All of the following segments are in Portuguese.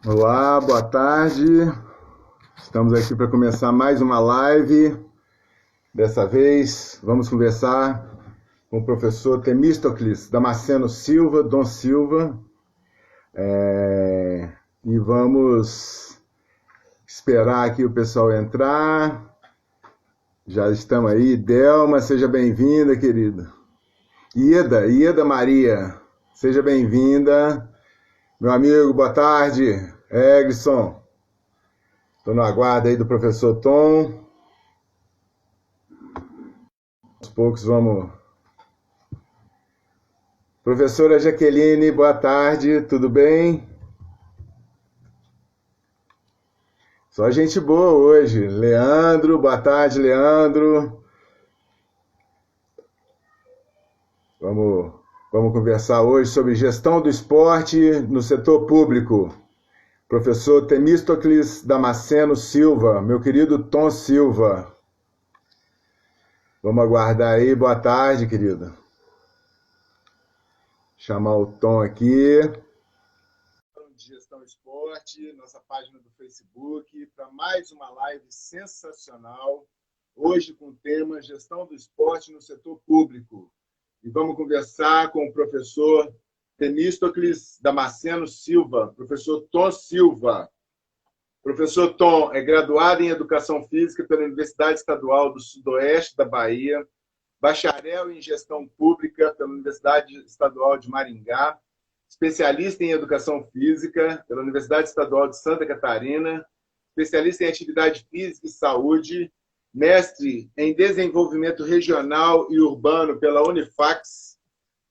Olá, boa tarde. Estamos aqui para começar mais uma live. Dessa vez, vamos conversar com o professor Temístocles Damasceno Silva, Dom Silva. E vamos esperar aqui o pessoal entrar. Já estamos aí. Delma, seja bem-vinda, querida. Ieda Maria, seja bem-vinda. Meu amigo, boa tarde. Egson. Estou no aguardo aí do professor Tom. Aos poucos vamos. Professora Jaqueline, boa tarde, tudo bem? Só gente boa hoje. Leandro, boa tarde, Leandro. Vamos conversar hoje sobre gestão do esporte no setor público. Professor Temístocles Damasceno Silva, meu querido Tom Silva. Vamos aguardar aí, boa tarde, querido. Chamar o Tom aqui. De Gestão Esporte, nossa página do Facebook, para mais uma live sensacional, hoje com o tema Gestão do Esporte no Setor Público. E vamos conversar com o professor Temístocles Damasceno Silva, professor Tom Silva. Professor Tom é graduado em Educação Física pela Universidade Estadual do Sudoeste da Bahia, bacharel em Gestão Pública pela Universidade Estadual de Maringá, especialista em Educação Física pela Universidade Estadual de Santa Catarina, especialista em Atividade Física e Saúde, mestre em Desenvolvimento Regional e Urbano pela Unifax,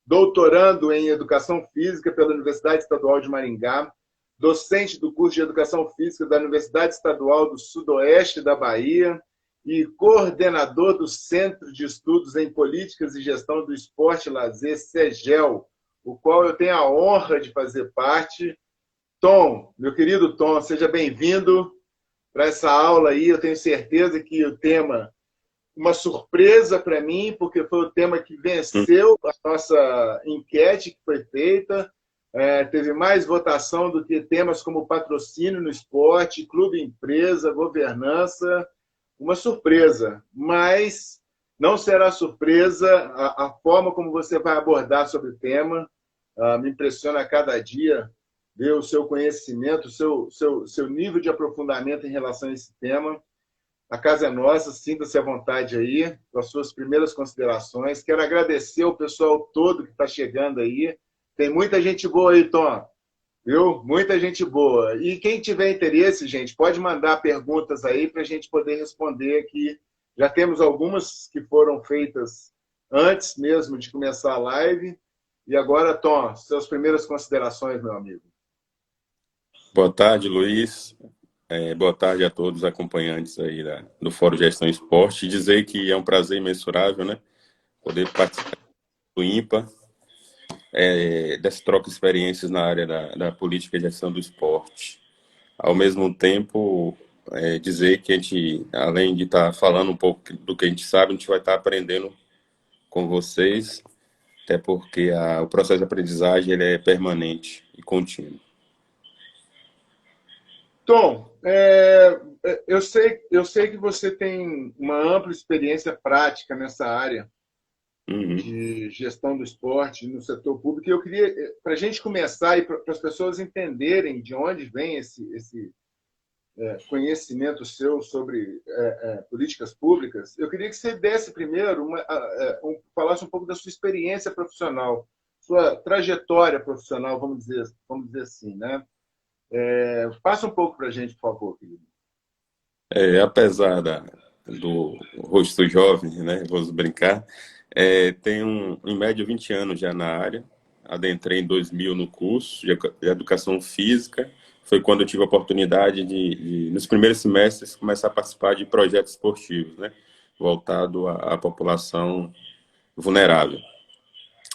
doutorando em Educação Física pela Universidade Estadual de Maringá, docente do curso de Educação Física da Universidade Estadual do Sudoeste da Bahia e coordenador do Centro de Estudos em Políticas e Gestão do Esporte e Lazer, CEGEL, o qual eu tenho a honra de fazer parte. Tom, meu querido Tom, seja bem-vindo para essa aula aí. Eu tenho certeza que o tema, uma surpresa para mim, porque foi o tema que venceu a nossa enquete que foi feita. Teve mais votação do que temas como patrocínio no esporte, clube empresa, governança. Uma surpresa, mas não será surpresa a forma como você vai abordar sobre o tema. Me impressiona a cada dia ver o seu conhecimento, o seu nível de aprofundamento em relação a esse tema. A casa é nossa, sinta-se à vontade aí, com as suas primeiras considerações. Quero agradecer ao pessoal todo que está chegando aí. Tem muita gente boa aí, Tom. Viu? Muita gente boa. E quem tiver interesse, gente, pode mandar perguntas aí para a gente poder responder aqui. Já temos algumas que foram feitas antes mesmo de começar a live. E agora, Tom, suas primeiras considerações, meu amigo. Boa tarde, Luiz. Boa tarde a todos os acompanhantes aí do Fórum Gestão Esporte. Dizer que é um prazer imensurável, né? Poder participar do IMPA, dessa troca de experiências na área da política e gestão do esporte. Ao mesmo tempo, dizer que a gente, além de estar falando um pouco do que a gente sabe, a gente vai estar aprendendo com vocês, até porque o processo de aprendizagem ele é permanente e contínuo. Tom, eu sei que você tem uma ampla experiência prática nessa área de gestão do esporte no setor público. E eu queria, para a gente começar e para as pessoas entenderem de onde vem esse conhecimento seu sobre políticas públicas, eu queria que você desse primeiro, falasse um pouco da sua experiência profissional, sua trajetória profissional, vamos dizer assim, né? Passa um pouco para a gente, por favor, querido. Apesar do rosto jovem, né, vamos brincar, tenho, em média, 20 anos já na área. Adentrei em 2000 no curso de Educação Física. Foi quando eu tive a oportunidade de nos primeiros semestres, começar a participar de projetos esportivos, né, voltado à população vulnerável.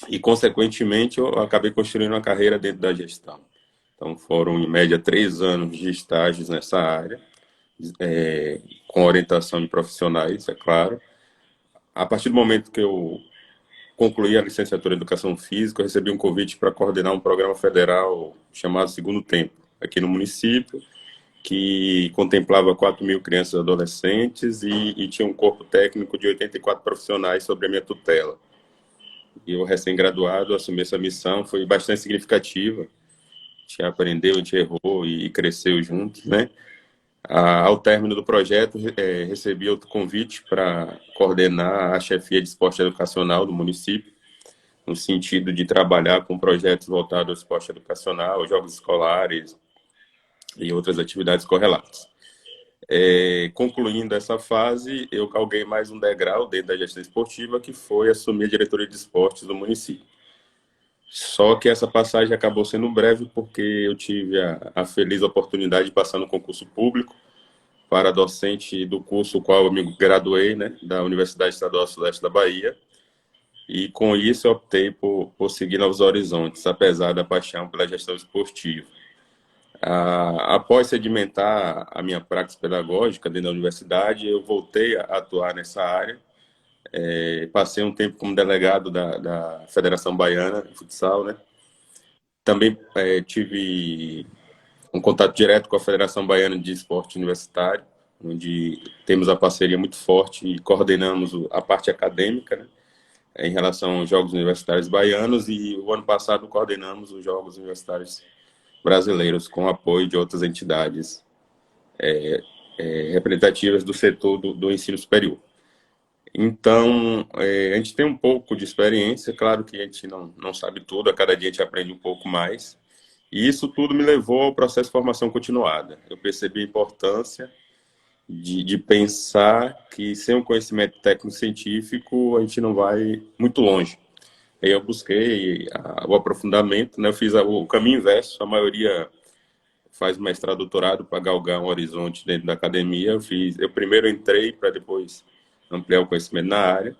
E, consequentemente, eu acabei construindo uma carreira dentro da gestão. Então, foram, em média, 3 anos de estágios nessa área, com orientação de profissionais, é claro. A partir do momento que eu concluí a licenciatura em Educação Física, eu recebi um convite para coordenar um programa federal chamado Segundo Tempo, aqui no município, que contemplava 4.000 crianças e adolescentes e tinha um corpo técnico de 84 profissionais sobre a minha tutela. E eu, recém-graduado, assumi essa missão, foi bastante significativa. A gente aprendeu, a gente errou e cresceu juntos, né? Ao término do projeto, recebi outro convite para coordenar a chefia de esporte educacional do município, no sentido de trabalhar com projetos voltados ao esporte educacional, jogos escolares e outras atividades correlatas. Concluindo essa fase, eu galguei mais um degrau dentro da gestão esportiva, que foi assumir a diretoria de esportes do município. Só que essa passagem acabou sendo breve, porque eu tive a feliz oportunidade de passar no concurso público para docente do curso qual eu me graduei, né, da Universidade Estadual Sudeste da Bahia, e com isso eu optei por seguir novos horizontes, apesar da paixão pela gestão esportiva. Após sedimentar a minha prática pedagógica dentro da universidade, eu voltei a atuar nessa área. Passei um tempo como delegado da Federação Baiana de Futsal, né? Também tive um contato direto com a Federação Baiana de Esporte Universitário, onde temos a parceria muito forte e coordenamos a parte acadêmica, né, em relação aos Jogos Universitários Baianos, e o ano passado coordenamos os Jogos Universitários Brasileiros com apoio de outras entidades representativas do setor do ensino superior. Então, a gente tem um pouco de experiência, claro que a gente não sabe tudo, a cada dia a gente aprende um pouco mais, e isso tudo me levou ao processo de formação continuada. Eu percebi a importância de pensar que sem um conhecimento técnico-científico a gente não vai muito longe. Aí eu busquei o aprofundamento, né? Eu fiz o caminho inverso, a maioria faz mestrado, doutorado para galgar um horizonte dentro da academia. Eu primeiro entrei para depois ampliar o conhecimento na área,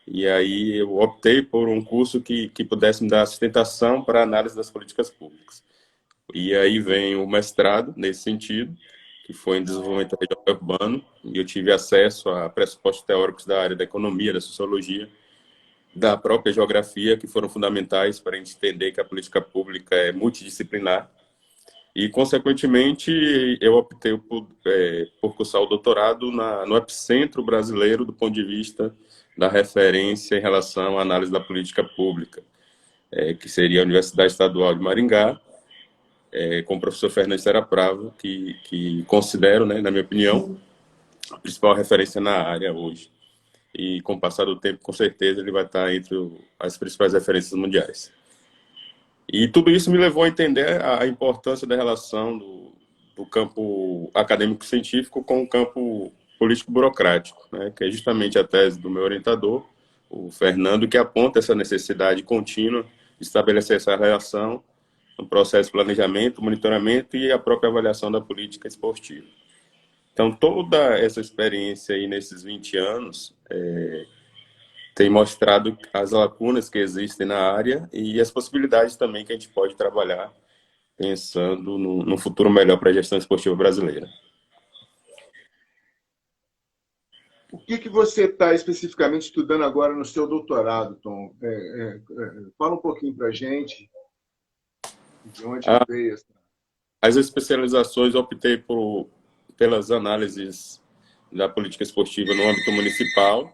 e aí eu optei por um curso que pudesse me dar sustentação para a análise das políticas públicas. E aí vem o mestrado, nesse sentido, que foi em desenvolvimento regional urbano, e eu tive acesso a pressupostos teóricos da área da economia, da sociologia, da própria geografia, que foram fundamentais para a gente entender que a política pública é multidisciplinar. E, consequentemente, eu optei por cursar o doutorado no epicentro brasileiro do ponto de vista da referência em relação à análise da política pública, que seria a Universidade Estadual de Maringá, com o professor Fernando Serra Pravo, que considero, né, na minha opinião, a principal referência na área hoje. E, com o passar do tempo, com certeza, ele vai estar entre as principais referências mundiais. E tudo isso me levou a entender a importância da relação do campo acadêmico-científico com o campo político-burocrático, né, que é justamente a tese do meu orientador, o Fernando, que aponta essa necessidade contínua de estabelecer essa relação no processo de planejamento, monitoramento e a própria avaliação da política esportiva. Então, toda essa experiência aí nesses 20 anos tem mostrado as lacunas que existem na área e as possibilidades também que a gente pode trabalhar pensando no futuro melhor para a gestão esportiva brasileira. O que você está especificamente estudando agora no seu doutorado, Tom? Fala um pouquinho para a gente de onde veio essa... As especializações eu optei pelas análises da política esportiva no âmbito municipal,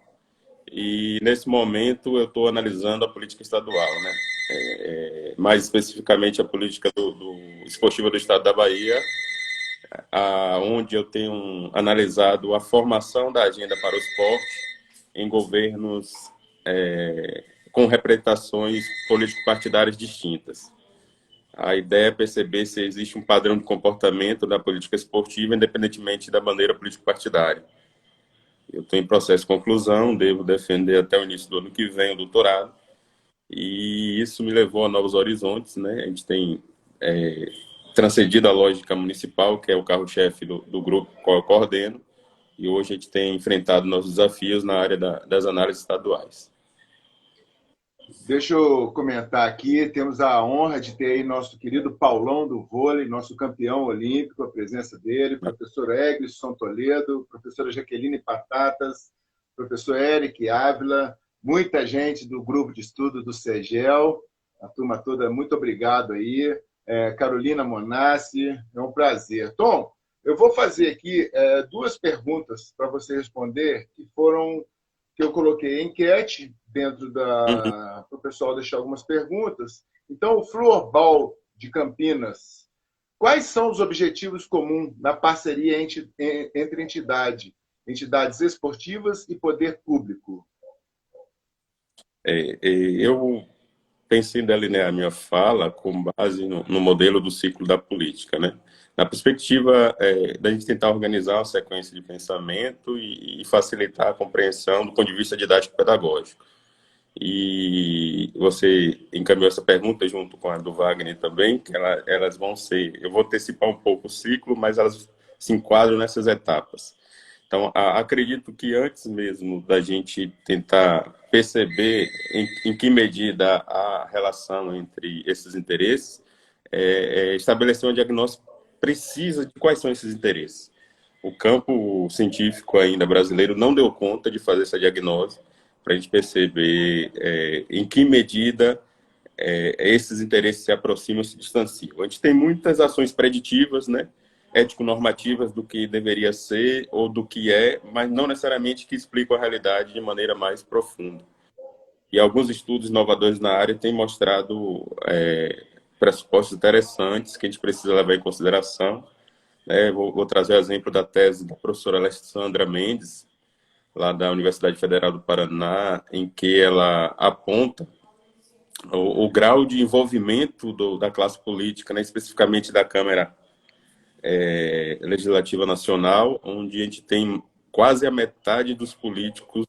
e nesse momento eu estou analisando a política estadual, né? Mais especificamente a política esportiva do estado da Bahia, onde eu tenho analisado a formação da agenda para o esporte em governos com representações político-partidárias distintas. A ideia é perceber se existe um padrão de comportamento da política esportiva, independentemente da bandeira político-partidária. Eu estou em processo de conclusão, devo defender até o início do ano que vem o doutorado, e isso me levou a novos horizontes, né? A gente tem transcendido a lógica municipal, que é o carro-chefe do grupo que eu coordeno, e hoje a gente tem enfrentado nossos desafios na área das análises estaduais. Deixa eu comentar aqui, temos a honra de ter aí nosso querido Paulão do vôlei, nosso campeão olímpico, a presença dele, professor Eglisson Toledo, professora Jaqueline Patatas, professor Eric Ávila, muita gente do grupo de estudo do CEGEL, a turma toda, muito obrigado aí. Carolina Monassi. É um prazer. Tom, eu vou fazer aqui duas perguntas para você responder, que eu coloquei em enquete dentro Uhum. para o pessoal deixar algumas perguntas. Então, o Floorball de Campinas, quais são os objetivos comuns na parceria entre entidades esportivas e poder público? Eu pensei em delinear a minha fala com base no modelo do ciclo da política, né? Na perspectiva da gente tentar organizar uma sequência de pensamento e facilitar a compreensão do ponto de vista didático-pedagógico. E você encaminhou essa pergunta junto com a do Wagner também, que elas vão ser, eu vou antecipar um pouco o ciclo, mas elas se enquadram nessas etapas. Então, acredito que antes mesmo da gente tentar perceber em que medida há relação entre esses interesses, estabelecer um diagnóstico precisa de quais são esses interesses. O campo científico ainda brasileiro não deu conta de fazer essa diagnose para a gente perceber em que medida esses interesses se aproximam e se distanciam. A gente tem muitas ações preditivas, né, ético-normativas do que deveria ser ou do que é, mas não necessariamente que explicam a realidade de maneira mais profunda. E alguns estudos inovadores na área têm mostrado pressupostos interessantes que a gente precisa levar em consideração. Vou trazer o exemplo da tese da professora Alessandra Mendes, lá da Universidade Federal do Paraná, em que ela aponta o grau de envolvimento da classe política, né, especificamente da Câmara Legislativa Nacional, onde a gente tem quase a metade dos políticos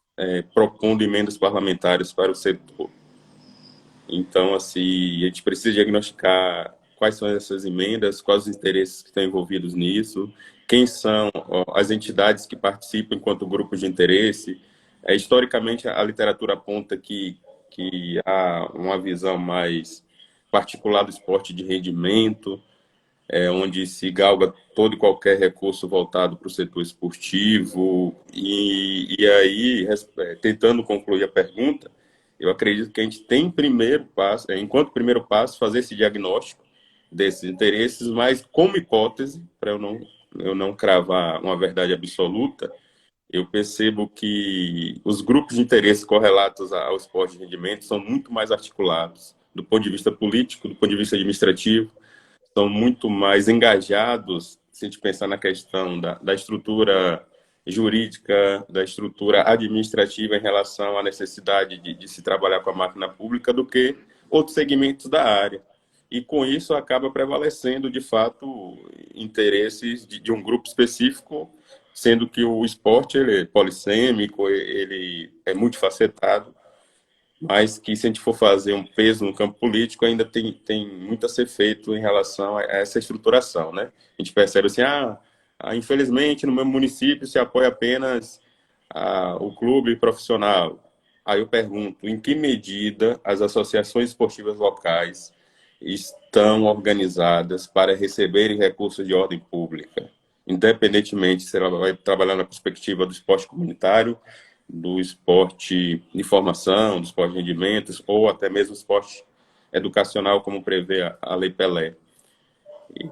propondo emendas parlamentares para o setor. Então, assim, a gente precisa diagnosticar quais são essas emendas, quais os interesses que estão envolvidos nisso, quem são as entidades que participam enquanto grupos de interesse. Historicamente, a literatura aponta que há uma visão mais particular do esporte de rendimento, onde se galga todo e qualquer recurso voltado para o setor esportivo. E aí, tentando concluir a pergunta, eu acredito que a gente tem primeiro passo, enquanto primeiro passo, fazer esse diagnóstico desses interesses, mas como hipótese, para eu não cravar uma verdade absoluta, eu percebo que os grupos de interesse correlatos ao esporte de rendimento são muito mais articulados do ponto de vista político, do ponto de vista administrativo, são muito mais engajados, se a gente pensar na questão da estrutura jurídica, da estrutura administrativa em relação à necessidade de se trabalhar com a máquina pública do que outros segmentos da área. E com isso acaba prevalecendo, de fato, interesses de um grupo específico, sendo que o esporte ele é polissêmico, ele é multifacetado, mas que se a gente for fazer um peso no campo político, ainda tem muito a ser feito em relação a essa estruturação, né? A gente percebe assim, infelizmente no meu município se apoia apenas o clube profissional. Aí eu pergunto, em que medida as associações esportivas locais estão organizadas para receberem recursos de ordem pública, independentemente se ela vai trabalhar na perspectiva do esporte comunitário, do esporte de formação, do esporte de rendimentos, ou até mesmo esporte educacional, como prevê a Lei Pelé.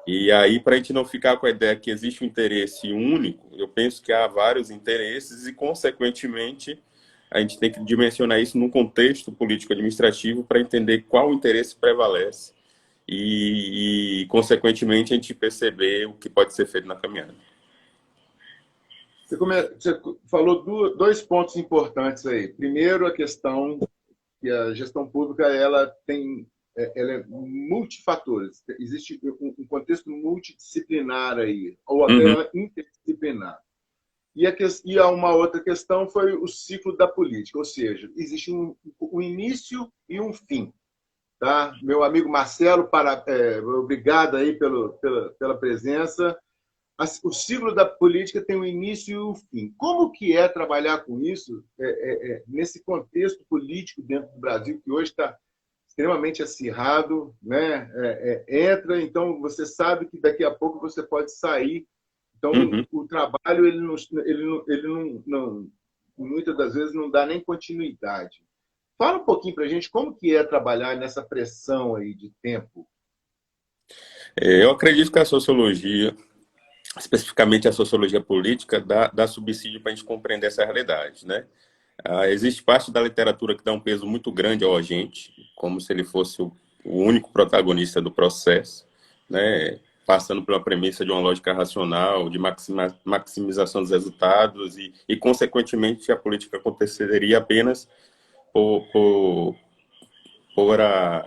E aí, para a gente não ficar com a ideia que existe um interesse único, eu penso que há vários interesses e, consequentemente, a gente tem que dimensionar isso num contexto político-administrativo para entender qual interesse prevalece consequentemente, a gente perceber o que pode ser feito na caminhada. Você falou dois pontos importantes aí. Primeiro, a questão que a gestão pública ela é multifatores. Existe um contexto multidisciplinar aí, ou até Uhum. interdisciplinar. E uma outra questão foi o ciclo da política, ou seja, existe um início e um fim. Tá? Meu amigo Marcelo, obrigado aí pela presença. O ciclo da política tem um início e um fim. Como que é trabalhar com isso nesse contexto político dentro do Brasil, que hoje está extremamente acirrado, né? Então você sabe que daqui a pouco você pode sair. Então Uhum. o trabalho ele não muitas das vezes não dá nem continuidade. Fala um pouquinho para a gente como que é trabalhar nessa pressão aí de tempo. Eu acredito que a sociologia, especificamente a sociologia política, dá subsídio para a gente compreender essa realidade, né? Existe parte da literatura que dá um peso muito grande ao agente, como se ele fosse o único protagonista do processo, né? Passando pela premissa de uma lógica racional, de maximização dos resultados consequentemente, a política aconteceria apenas por, por, por, a,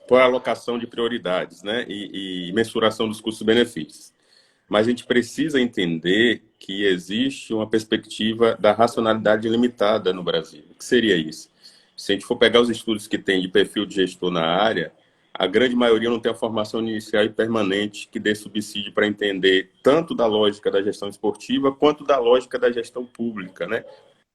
por alocação de prioridades, né? E mensuração dos custos-benefícios. Mas a gente precisa entender que existe uma perspectiva da racionalidade limitada no Brasil. O que seria isso? Se a gente for pegar os estudos que tem de perfil de gestor na área, a grande maioria não tem a formação inicial e permanente que dê subsídio para entender tanto da lógica da gestão esportiva quanto da lógica da gestão pública, né?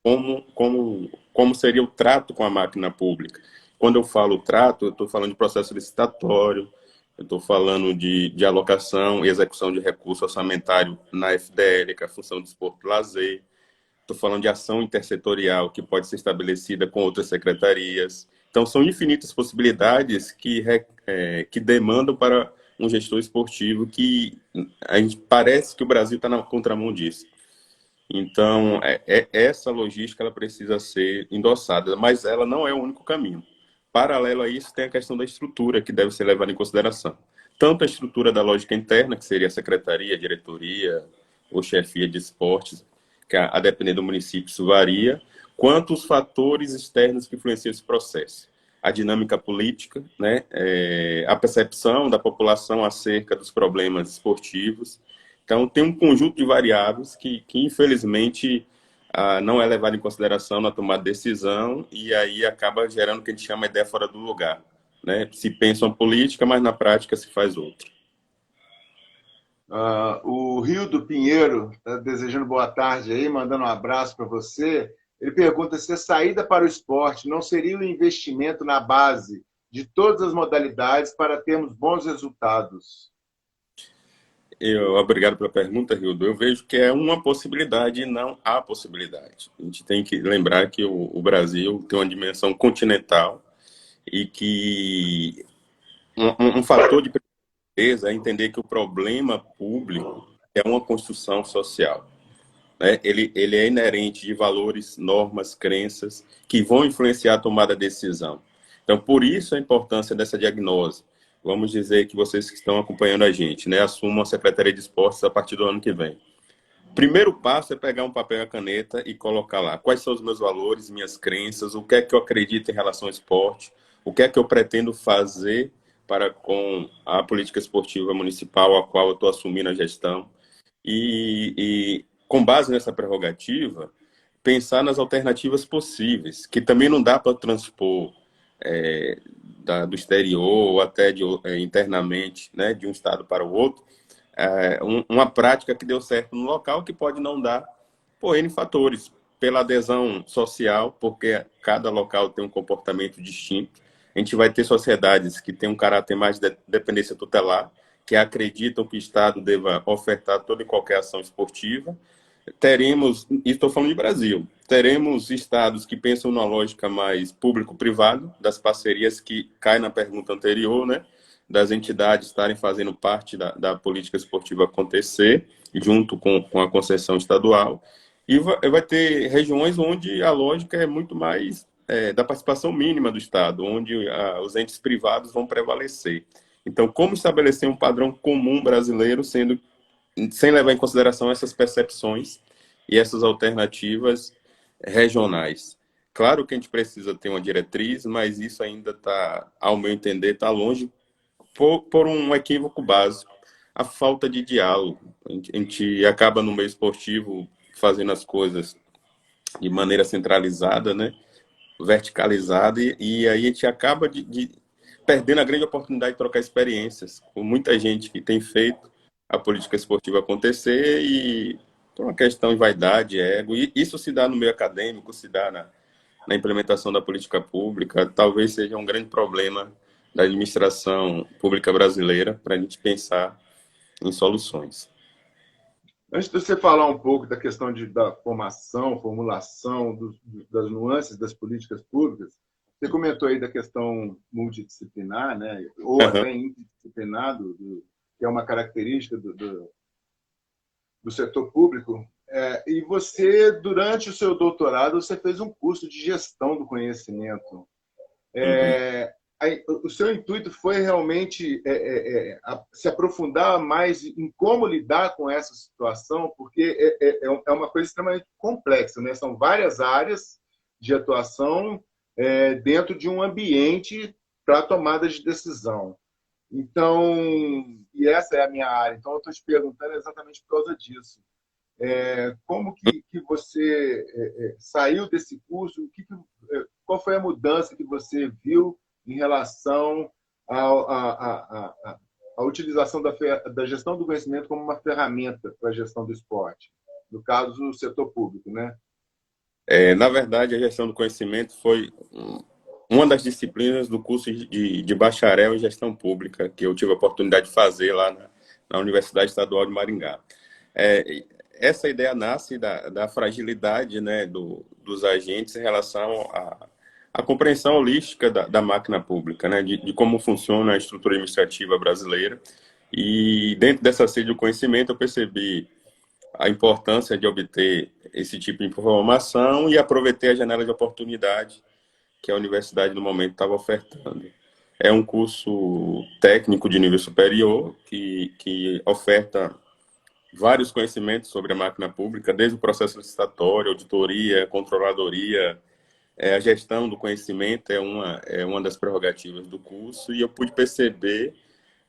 Como seria o trato com a máquina pública. Quando eu falo trato, eu estou falando de processo licitatório, eu estou falando de alocação e execução de recurso orçamentário na FDL, que é a função de esporte e lazer. Estou falando de ação intersetorial, que pode ser estabelecida com outras secretarias. Então, são infinitas possibilidades que demandam para um gestor esportivo que a gente parece que o Brasil está na contramão disso. Então, essa logística ela precisa ser endossada, mas ela não é o único caminho. Paralelo a isso, tem a questão da estrutura, que deve ser levada em consideração. Tanto a estrutura da lógica interna, que seria a secretaria, a diretoria ou chefia de esportes, que a depender do município isso varia, quanto os fatores externos que influenciam esse processo. A dinâmica política, né, a percepção da população acerca dos problemas esportivos. Então, tem um conjunto de variáveis que infelizmente, não é levado em consideração na tomada de decisão e aí acaba gerando o que a gente chama de ideia fora do lugar, né? Se pensa uma política, mas na prática se faz outra. O Rio do Pinheiro está desejando boa tarde aí, mandando um abraço para você. Ele pergunta se a saída para o esporte não seria um investimento na base de todas as modalidades para termos bons resultados. Obrigado pela pergunta, Hildo. Eu vejo que é uma possibilidade e não a possibilidade. A gente tem que lembrar que o Brasil tem uma dimensão continental e que um fator de prejuízo é entender que o problema público é uma construção social, né? Ele é inerente de valores, normas, crenças que vão influenciar a tomada de decisão. Então, por isso a importância dessa diagnose. Vamos dizer que vocês que estão acompanhando a gente, né, assumam a Secretaria de Esportes a partir do ano que vem. Primeiro passo é pegar um papel e a caneta e colocar lá quais são os meus valores, minhas crenças, o que é que eu acredito em relação ao esporte, o que é que eu pretendo fazer para com a política esportiva municipal a qual eu estou assumindo a gestão. Com base nessa prerrogativa, pensar nas alternativas possíveis, que também não dá para transpor do exterior ou até internamente, né, de um estado para o outro, uma prática que deu certo no local que pode não dar por N fatores, pela adesão social, porque cada local tem um comportamento distinto. A gente vai ter sociedades que têm um caráter mais de dependência tutelar, que acreditam que o Estado deva ofertar toda e qualquer ação esportiva. Teremos, e estou falando de Brasil, teremos estados que pensam numa lógica mais público-privado, das parcerias que cai na pergunta anterior, né? Das entidades estarem fazendo parte da política esportiva acontecer, junto com a concessão estadual. E vai ter regiões onde a lógica é muito mais da participação mínima do Estado, onde os entes privados vão prevalecer. Então, como estabelecer um padrão comum brasileiro, sem levar em consideração essas percepções e essas alternativas regionais? Claro que a gente precisa ter uma diretriz, mas isso ainda está, ao meu entender, está longe por um equívoco básico, a falta de diálogo. A gente acaba no meio esportivo fazendo as coisas de maneira centralizada, né? Verticalizada, e aí a gente acaba perdendo a grande oportunidade de trocar experiências com muita gente que tem feito a política esportiva acontecer e por uma questão de vaidade, ego, e isso se dá no meio acadêmico, se dá na implementação da política pública, talvez seja um grande problema da administração pública brasileira para a gente pensar em soluções. Antes de você falar um pouco da questão da formação, formulação, das nuances das políticas públicas, Você comentou aí da questão multidisciplinar, né? Ou Aham. até interdisciplinar, que é uma característica do setor público. E você, durante o seu doutorado, você fez um curso de gestão do conhecimento. Uhum. O seu intuito foi realmente se aprofundar mais em como lidar com essa situação, porque é uma coisa extremamente complexa, né? São várias áreas de atuação dentro de um ambiente para tomada de decisão. Então, e essa é a minha área, então eu estou te perguntando exatamente por causa disso. Como que você saiu desse curso? Qual foi a mudança que você viu em relação à utilização da gestão do conhecimento como uma ferramenta para a gestão do esporte? No caso, do setor público, né? Na verdade, a gestão do conhecimento foi uma das disciplinas do curso de bacharel em gestão pública que eu tive a oportunidade de fazer lá na Universidade Estadual de Maringá. É, essa ideia nasce da fragilidade, né, dos agentes em relação à compreensão holística da máquina pública, né, de como funciona a estrutura administrativa brasileira. E dentro dessa sede do conhecimento eu percebi a importância de obter esse tipo de informação e aproveitei a janela de oportunidade que a universidade no momento estava ofertando. É um curso técnico de nível superior que oferta vários conhecimentos sobre a máquina pública, desde o processo licitatório, auditoria, controladoria. A gestão do conhecimento é uma das prerrogativas do curso, e eu pude perceber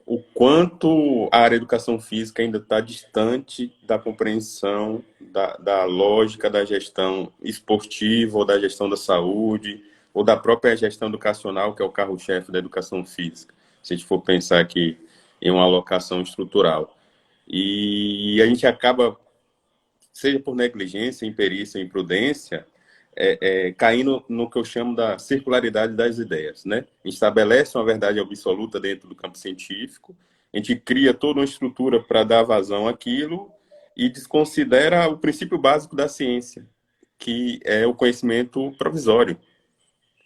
o quanto a área de educação física ainda está distante da compreensão da lógica da gestão esportiva, ou da gestão da saúde, ou da própria gestão educacional, que é o carro-chefe da educação física, se a gente for pensar aqui em uma alocação estrutural. E a gente acaba, seja por negligência, imperícia, imprudência, caindo no que eu chamo da circularidade das ideias, né? A gente estabelece uma verdade absoluta dentro do campo científico, a gente cria toda uma estrutura para dar vazão àquilo e desconsidera o princípio básico da ciência, que é o conhecimento provisório.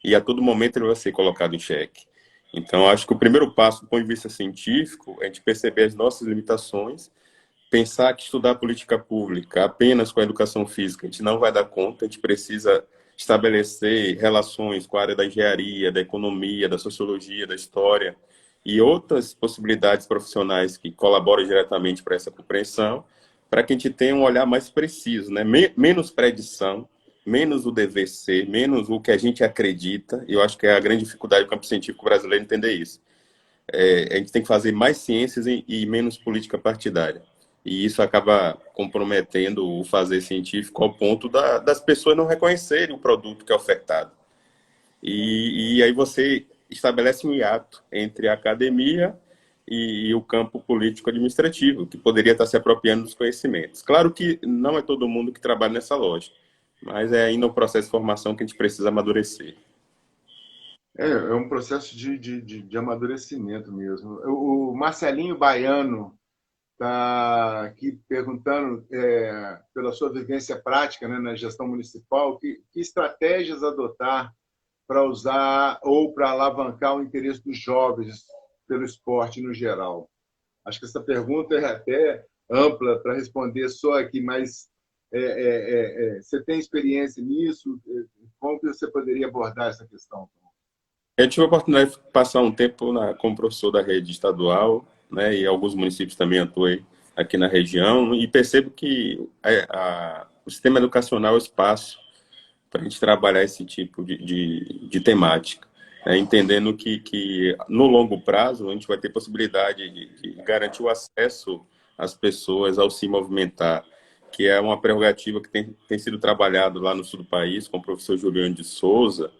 E a todo momento ele vai ser colocado em xeque. Então, acho que o primeiro passo, do ponto de vista científico, é a gente perceber as nossas limitações, pensar que estudar política pública apenas com a educação física a gente não vai dar conta, a gente precisa estabelecer relações com a área da engenharia, da economia, da sociologia, da história e outras possibilidades profissionais que colaboram diretamente para essa compreensão, para que a gente tenha um olhar mais preciso, né? Menos predição, menos o dever ser, menos o que a gente acredita. Eu acho que é a grande dificuldade do campo científico brasileiro entender isso. A gente tem que fazer mais ciências e menos política partidária. E isso acaba comprometendo o fazer científico ao ponto das pessoas não reconhecerem o produto que é ofertado. E aí você estabelece um hiato entre a academia e o campo político-administrativo, que poderia estar se apropriando dos conhecimentos. Claro que não é todo mundo que trabalha nessa lógica, mas é ainda um processo de formação que a gente precisa amadurecer. É um processo de amadurecimento mesmo. O Marcelinho Baiano está aqui perguntando, pela sua vivência prática, né, na gestão municipal, que estratégias adotar para usar ou para alavancar o interesse dos jovens pelo esporte no geral. Acho que essa pergunta é até ampla para responder só aqui, mas você tem experiência nisso? Como que você poderia abordar essa questão? Eu tive a oportunidade de passar um tempo como professor da rede estadual, né, e alguns municípios também atuei aqui na região, e percebo que o sistema educacional é o espaço para a gente trabalhar esse tipo de temática, né, entendendo que no longo prazo a gente vai ter possibilidade de garantir o acesso às pessoas ao se movimentar, que é uma prerrogativa que tem sido trabalhado lá no sul do país com o professor Juliano de Souza,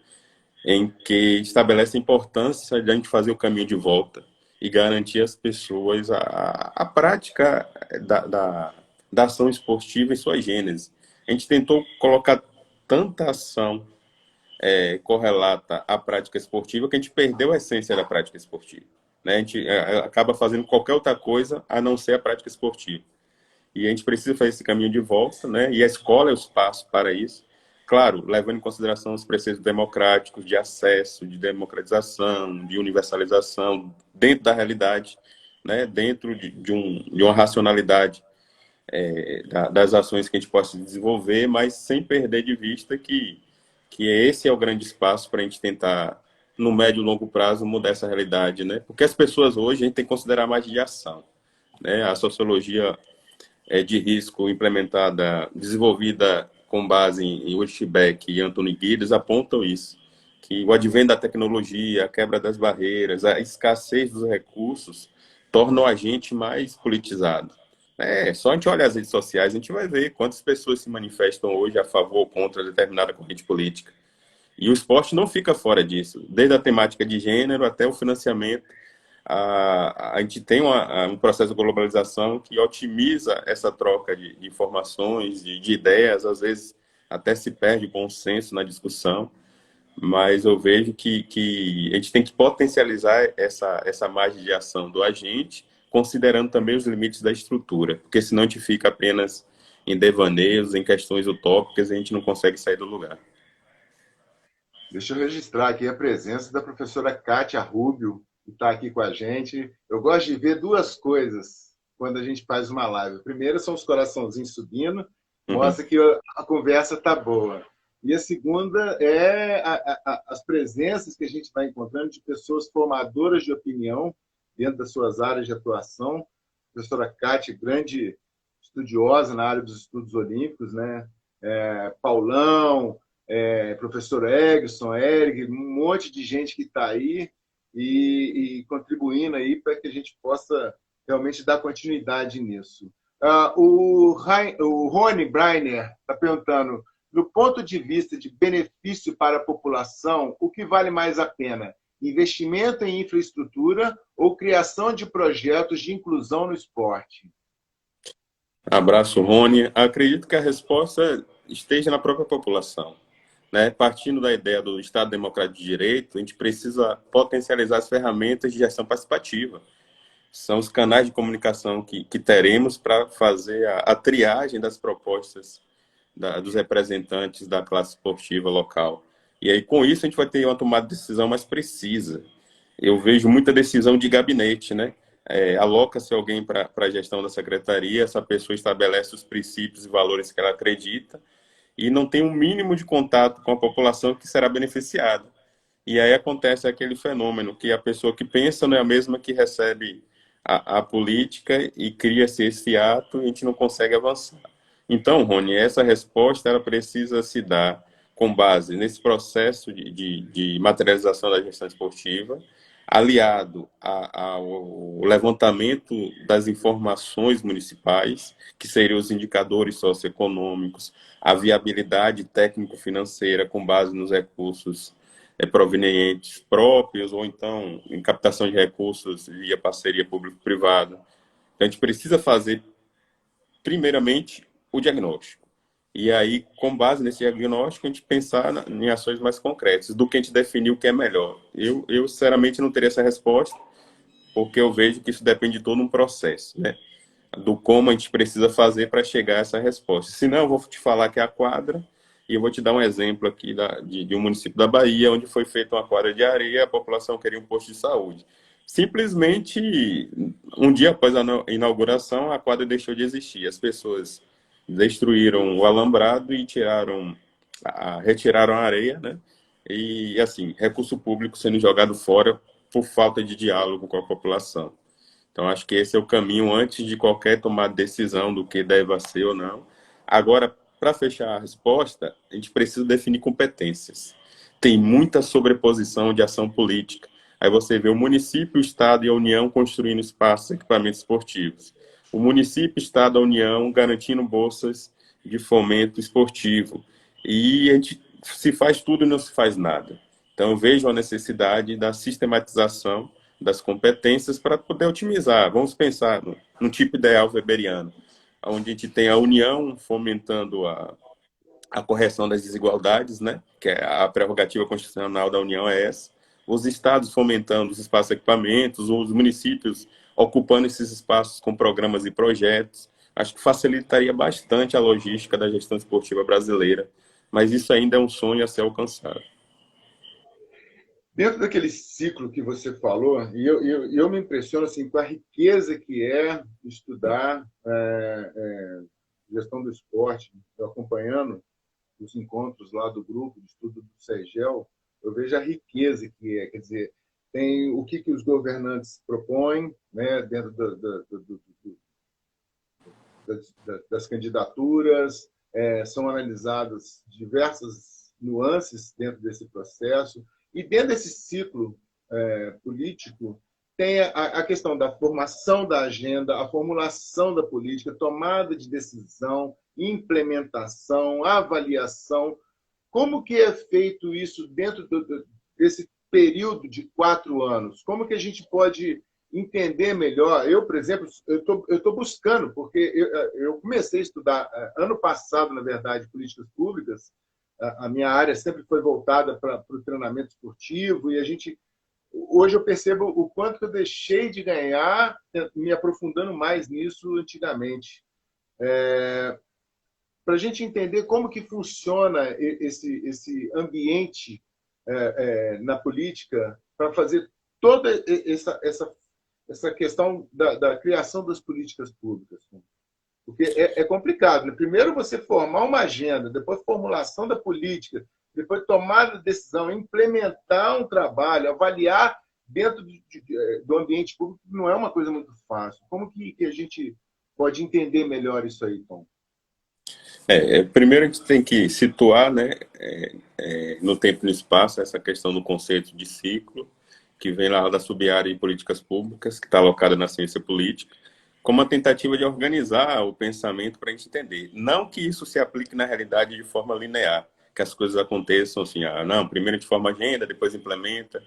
em que estabelece a importância de a gente fazer o caminho de volta e garantir às pessoas a prática da ação esportiva em sua gênese. A gente tentou colocar tanta ação correlata à prática esportiva que a gente perdeu a essência da prática esportiva, né? A gente acaba fazendo qualquer outra coisa a não ser a prática esportiva. E a gente precisa fazer esse caminho de volta, né? E a escola é o espaço para isso. claro, levando em consideração os preceitos democráticos de acesso, de democratização, de universalização, dentro da realidade, né, dentro de uma racionalidade das ações que a gente possa desenvolver, mas sem perder de vista que esse é o grande espaço para a gente tentar, no médio e longo prazo, mudar essa realidade, né? Porque as pessoas hoje, a gente tem que considerar mais de ação, né? A sociologia de risco implementada, desenvolvida com base em Westbeck e Anthony Giddens, apontam isso, que o advento da tecnologia, a quebra das barreiras, a escassez dos recursos tornam a gente mais politizado. Só a gente olha as redes sociais, a gente vai ver quantas pessoas se manifestam hoje a favor ou contra determinada corrente política. E o esporte não fica fora disso, desde a temática de gênero até o financiamento. A gente tem um processo de globalização que otimiza essa troca de informações, de ideias, às vezes até se perde bom senso na discussão, mas eu vejo que a gente tem que potencializar essa margem de ação do agente, considerando também os limites da estrutura, porque senão a gente fica apenas em devaneios, em questões utópicas, e a gente não consegue sair do lugar. Deixa eu registrar aqui a presença da professora Kátia Rubio, que está aqui com a gente. Eu gosto de ver duas coisas quando a gente faz uma live. Primeiro são os coraçãozinhos subindo, mostra que a conversa está boa. E a segunda é as presenças que a gente vai encontrando de pessoas formadoras de opinião dentro das suas áreas de atuação. A professora Kátia, grande estudiosa na área dos estudos olímpicos, né? Paulão, professor Egson, Eric, um monte de gente que está aí e contribuindo aí para que a gente possa realmente dar continuidade nisso. O Rony Breiner está perguntando, do ponto de vista de benefício para a população, o que vale mais a pena? Investimento em infraestrutura ou criação de projetos de inclusão no esporte? Abraço, Rony. Acredito que a resposta esteja na própria população. Né? Partindo da ideia do Estado Democrático de Direito, a gente precisa potencializar as ferramentas de gestão participativa. São os canais de comunicação que teremos para fazer a triagem das propostas dos representantes da classe esportiva local. E aí, com isso, a gente vai ter uma tomada de decisão mais precisa. Eu vejo muita decisão de gabinete, né? Aloca-se alguém para a gestão da secretaria, essa pessoa estabelece os princípios e valores que ela acredita, e não tem um mínimo de contato com a população que será beneficiada. E aí acontece aquele fenômeno que a pessoa que pensa não é a mesma que recebe a política e cria-se esse ato e a gente não consegue avançar. Então, Rony, essa resposta ela precisa se dar com base nesse processo de materialização da gestão esportiva, aliado ao levantamento das informações municipais, que seriam os indicadores socioeconômicos, a viabilidade técnico-financeira com base nos recursos provenientes próprios, ou então em captação de recursos via parceria público-privada. Então, a gente precisa fazer, primeiramente, o diagnóstico. E aí, com base nesse diagnóstico, a gente pensar em ações mais concretas, do que a gente definir o que é melhor. Eu sinceramente, não teria essa resposta, porque eu vejo que isso depende de todo um processo, né? Do como a gente precisa fazer para chegar a essa resposta. Senão, eu vou te falar que é a quadra, e eu vou te dar um exemplo aqui de um município da Bahia, onde foi feita uma quadra de areia, a população queria um posto de saúde. Simplesmente, um dia após a inauguração, a quadra deixou de existir. As pessoas destruíram o alambrado e retiraram a areia, né? E, assim, recurso público sendo jogado fora por falta de diálogo com a população. Então, acho que esse é o caminho antes de qualquer tomada de decisão do que deve ser ou não. Agora, para fechar a resposta, a gente precisa definir competências. Tem muita sobreposição de ação política. Aí você vê o município, o Estado e a União construindo espaços, equipamentos esportivos. O município, o Estado, a União garantindo bolsas de fomento esportivo. E a gente se faz tudo e não se faz nada. Então, eu vejo a necessidade da sistematização das competências para poder otimizar. Vamos pensar num tipo ideal weberiano, onde a gente tem a União fomentando a correção das desigualdades, né? Que é a prerrogativa constitucional da União é essa. Os estados fomentando os espaços de equipamentos, os municípios ocupando esses espaços com programas e projetos. Acho que facilitaria bastante a logística da gestão esportiva brasileira, mas isso ainda é um sonho a ser alcançado. Dentro daquele ciclo que você falou, e eu me impressiono assim, com a riqueza que é estudar gestão do esporte, eu acompanhando os encontros lá do grupo de estudo do CEGEL, eu vejo a riqueza que é, quer dizer, tem o que os governantes propõem, né, dentro das candidaturas, são analisadas diversas nuances dentro desse processo, e dentro desse ciclo político tem a questão da formação da agenda, a formulação da política, tomada de decisão, implementação, avaliação. Como que é feito isso dentro desse período de 4 anos? Como que a gente pode entender melhor? Eu, por exemplo, eu tô buscando, porque eu comecei a estudar ano passado, na verdade, políticas públicas. A minha área sempre foi voltada para o treinamento esportivo, e hoje eu percebo o quanto eu deixei de ganhar me aprofundando mais nisso antigamente. Para a gente entender como que funciona esse ambiente na política para fazer toda essa questão da criação das políticas públicas. Porque é complicado, né? Primeiro você formar uma agenda, depois formulação da política, depois tomada de decisão, implementar um trabalho, avaliar dentro do ambiente público, não é uma coisa muito fácil. Como que a gente pode entender melhor isso aí, Tom? Primeiro a gente tem que situar, né, no tempo e no espaço, essa questão do conceito de ciclo, que vem lá da sub-área de políticas públicas, que está alocada na ciência política, como uma tentativa de organizar o pensamento para a gente entender. Não que isso se aplique na realidade de forma linear, que as coisas aconteçam assim, não, primeiro a gente forma agenda, depois implementa.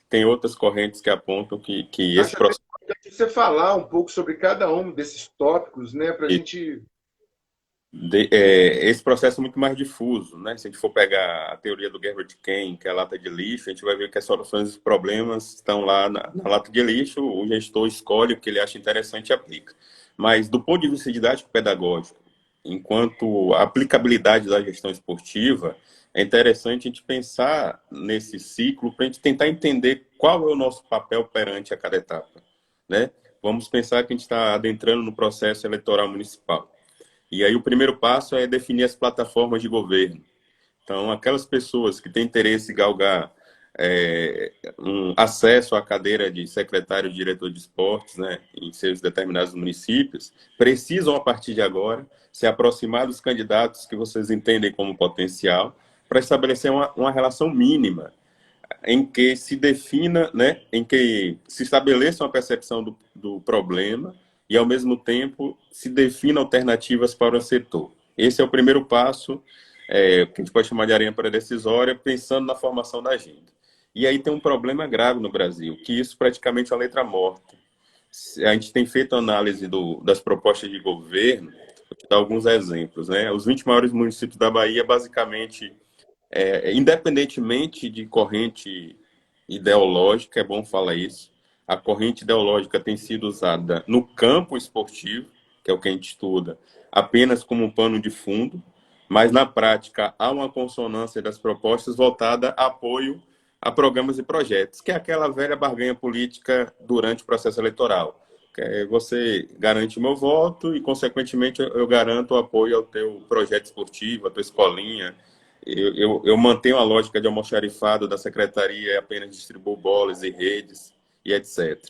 Tem outras correntes que apontam que esse Acho até processo... importante você falar um pouco sobre cada um desses tópicos, né, para a gente... esse processo é muito mais difuso, né? Se a gente for pegar a teoria do Herbert Kane, que é a lata de lixo, a gente vai ver que as soluções dos problemas estão lá na lata de lixo, o gestor escolhe o que ele acha interessante e aplica. Mas, do ponto de vista didático-pedagógico, enquanto a aplicabilidade da gestão esportiva, é interessante a gente pensar nesse ciclo para a gente tentar entender qual é o nosso papel perante a cada etapa, né? Vamos pensar que a gente está adentrando no processo eleitoral municipal. E aí o primeiro passo é definir as plataformas de governo. Então, aquelas pessoas que têm interesse em galgar um acesso à cadeira de secretário de diretor de esportes, né, em seus determinados municípios, precisam, a partir de agora, se aproximar dos candidatos que vocês entendem como potencial, para estabelecer uma relação mínima em que se defina, né, em que se estabeleça uma percepção do problema e, ao mesmo tempo, se defina alternativas para o setor. Esse é o primeiro passo, que a gente pode chamar de areia pré-decisória, pensando na formação da agenda. E aí tem um problema grave no Brasil, que isso praticamente é uma letra morta. A gente tem feito análise das propostas de governo, vou te dar alguns exemplos, né? Os 20 maiores municípios da Bahia, basicamente, independentemente de corrente ideológica, é bom falar isso, a corrente ideológica tem sido usada no campo esportivo, que é o que a gente estuda, apenas como um pano de fundo, mas na prática há uma consonância das propostas voltada a apoio a programas e projetos, que é aquela velha barganha política durante o processo eleitoral. Você garante o meu voto e, consequentemente, eu garanto o apoio ao teu projeto esportivo, à tua escolinha. Eu mantenho a lógica de almoxarifado da secretaria e apenas distribuo bolas e redes e etc.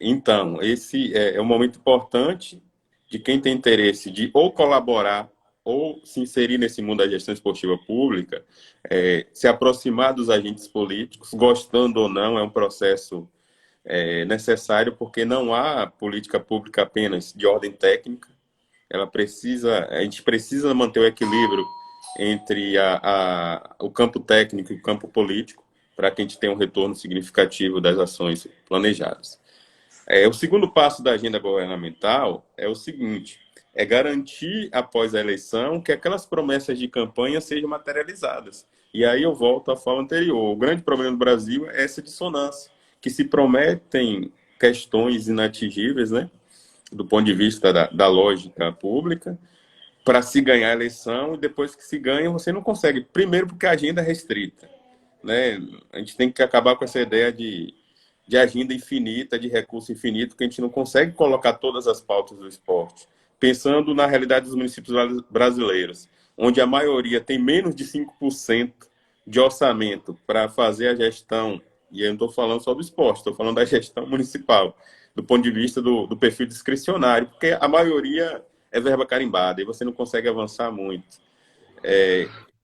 Então, esse é um momento importante de quem tem interesse de ou colaborar ou se inserir nesse mundo da gestão esportiva pública, se aproximar dos agentes políticos, gostando ou não, é um processo necessário, porque não há política pública apenas de ordem técnica, a gente precisa manter o equilíbrio entre o campo técnico e o campo político, para que a gente tenha um retorno significativo das ações planejadas. O segundo passo da agenda governamental é o seguinte: é garantir, após a eleição, que aquelas promessas de campanha sejam materializadas. E aí eu volto à fala anterior. O grande problema do Brasil é essa dissonância, que se prometem questões inatingíveis, né, do ponto de vista da lógica pública, para se ganhar a eleição, e depois que se ganha, você não consegue. Primeiro, porque a agenda é restrita, né? A gente tem que acabar com essa ideia de agenda infinita, de recurso infinito, que a gente não consegue colocar todas as pautas do esporte. Pensando na realidade dos municípios brasileiros, onde a maioria tem menos de 5% de orçamento para fazer a gestão, e eu não estou falando só do esporte, estou falando da gestão municipal, do ponto de vista do perfil discricionário, porque a maioria é verba carimbada e você não consegue avançar muito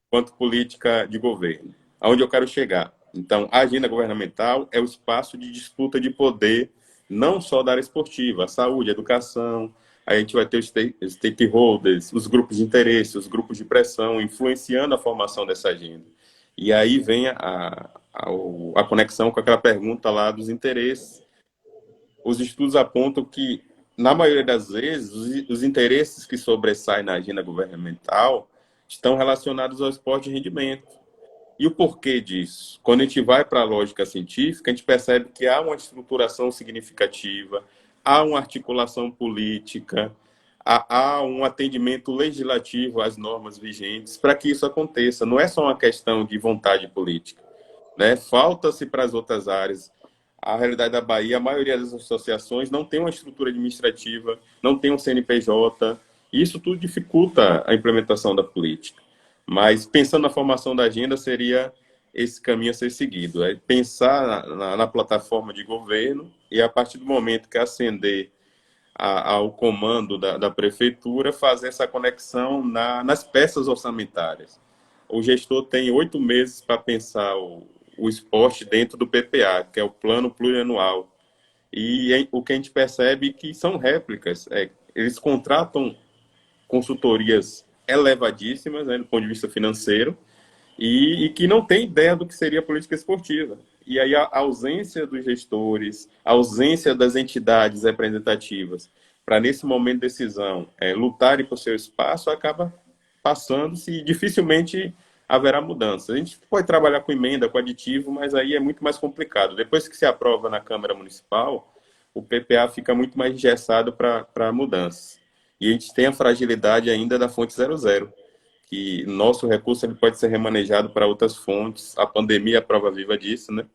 quanto política de governo. Aonde eu quero chegar? Então, a agenda governamental é o espaço de disputa de poder, não só da área esportiva, a saúde, a educação, a gente vai ter os stakeholders, os grupos de interesse, os grupos de pressão, influenciando a formação dessa agenda. E aí vem a conexão com aquela pergunta lá dos interesses. Os estudos apontam que, na maioria das vezes, os interesses que sobressaem na agenda governamental estão relacionados ao esporte de rendimento. E o porquê disso? Quando a gente vai para a lógica científica, a gente percebe que há uma estruturação significativa, há uma articulação política, há um atendimento legislativo às normas vigentes para que isso aconteça. Não é só uma questão de vontade política, né? Falta-se para as outras áreas. A realidade da Bahia, a maioria das associações não tem uma estrutura administrativa, não tem um CNPJ, e isso tudo dificulta a implementação da política. Mas pensando na formação da agenda, seria esse caminho a ser seguido. É pensar na plataforma de governo e, a partir do momento que ascender ao comando da prefeitura, fazer essa conexão nas peças orçamentárias. O gestor tem 8 meses para pensar o esporte dentro do PPA, que é o Plano Plurianual. E o que a gente percebe é que são réplicas. Eles contratam consultorias elevadíssimas, né, do ponto de vista financeiro, e que não tem ideia do que seria política esportiva. E aí a ausência dos gestores, a ausência das entidades representativas para, nesse momento de decisão, lutarem por seu espaço, acaba passando-se e dificilmente haverá mudança. A gente pode trabalhar com emenda, com aditivo, mas aí é muito mais complicado. Depois que se aprova na Câmara Municipal, o PPA fica muito mais engessado para mudanças. E a gente tem a fragilidade ainda da fonte 00, que nosso recurso ele pode ser remanejado para outras fontes. A pandemia é a prova viva disso, né?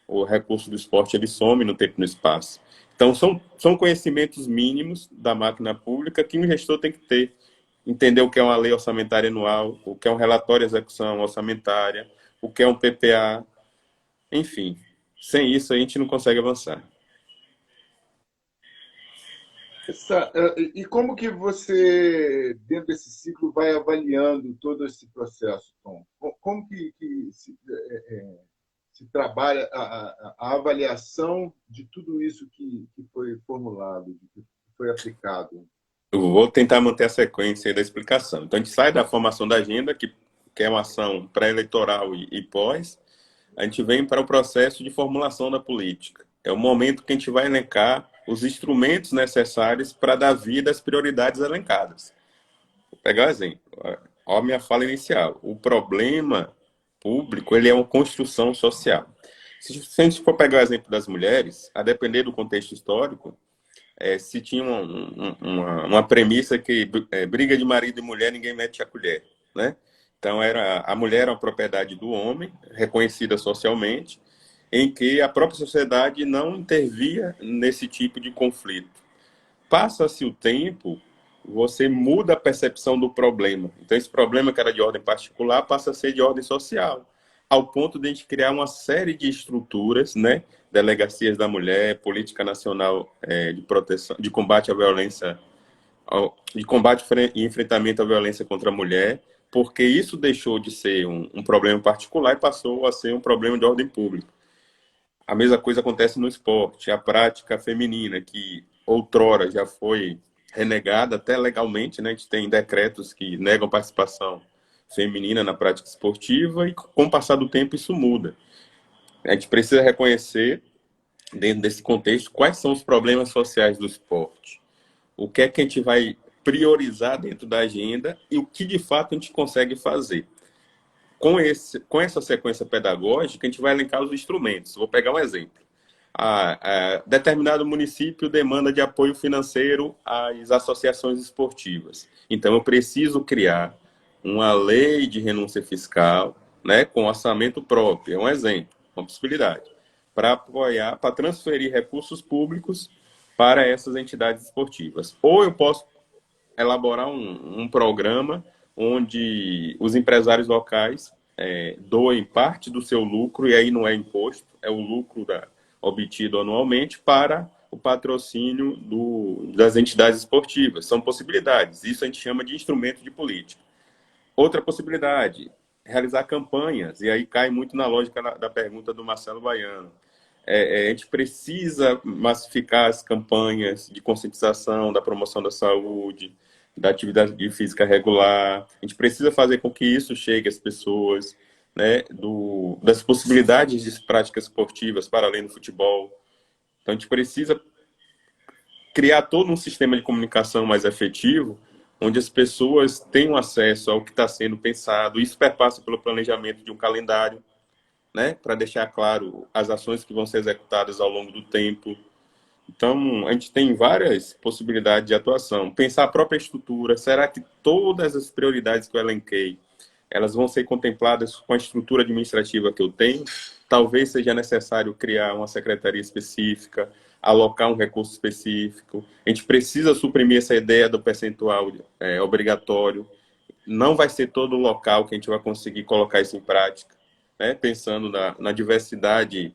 O recurso do esporte ele some no tempo e no espaço. Então, são conhecimentos mínimos da máquina pública que um gestor tem que ter. Entender o que é uma lei orçamentária anual, o que é um relatório de execução orçamentária, o que é um PPA. Enfim, sem isso a gente não consegue avançar. E como que você, dentro desse ciclo, vai avaliando todo esse processo, Tom? Como que se trabalha a avaliação de tudo isso que foi formulado, que foi aplicado? Eu vou tentar manter a sequência da explicação. Então, a gente sai da formação da agenda, que é uma ação pré-eleitoral e pós, a gente vem para o processo de formulação da política. É o momento que a gente vai elencar os instrumentos necessários para dar vida às prioridades elencadas. Vou pegar um exemplo. Olha a minha fala inicial. O problema público ele é uma construção social. Se a gente for pegar o exemplo das mulheres, a depender do contexto histórico, se tinha uma premissa que briga de marido e mulher, ninguém mete a colher, né? Então, a mulher era uma propriedade do homem, reconhecida socialmente, em que a própria sociedade não intervia nesse tipo de conflito. Passa-se o tempo, você muda a percepção do problema. Então, esse problema que era de ordem particular passa a ser de ordem social, ao ponto de a gente criar uma série de estruturas, né? Delegacias da mulher, política nacional de proteção, de combate à violência, de combate e enfrentamento à violência contra a mulher, porque isso deixou de ser um problema particular e passou a ser um problema de ordem pública. A mesma coisa acontece no esporte, a prática feminina, que outrora já foi renegada até legalmente, né? A gente tem decretos que negam participação feminina na prática esportiva e, com o passar do tempo, isso muda. A gente precisa reconhecer, dentro desse contexto, quais são os problemas sociais do esporte. O que é que a gente vai priorizar dentro da agenda e o que, de fato, a gente consegue fazer. Com essa sequência pedagógica, a gente vai elencar os instrumentos. Vou pegar um exemplo. Determinado município demanda de apoio financeiro às associações esportivas. Então, eu preciso criar uma lei de renúncia fiscal, né, com orçamento próprio, é um exemplo, uma possibilidade, para apoiar, para transferir recursos públicos para essas entidades esportivas. Ou eu posso elaborar um programa onde os empresários locais doem parte do seu lucro, e aí não é imposto, é o lucro obtido anualmente para o patrocínio das entidades esportivas. São possibilidades. Isso a gente chama de instrumento de política. Outra possibilidade, realizar campanhas, e aí cai muito na lógica da pergunta do Marcelo Baiano. A gente precisa massificar as campanhas de conscientização, da promoção da saúde, da atividade física regular. A gente precisa fazer com que isso chegue às pessoas, né, das possibilidades de práticas esportivas para além do futebol. Então, a gente precisa criar todo um sistema de comunicação mais efetivo, onde as pessoas tenham acesso ao que está sendo pensado. Isso perpassa pelo planejamento de um calendário, né, para deixar claro as ações que vão ser executadas ao longo do tempo. Então, a gente tem várias possibilidades de atuação. Pensar a própria estrutura. Será que todas as prioridades que eu elenquei, elas vão ser contempladas com a estrutura administrativa que eu tenho? Talvez seja necessário criar uma secretaria específica, alocar um recurso específico. A gente precisa suprimir essa ideia do percentual obrigatório. Não vai ser todo local que a gente vai conseguir colocar isso em prática, né? Pensando na diversidade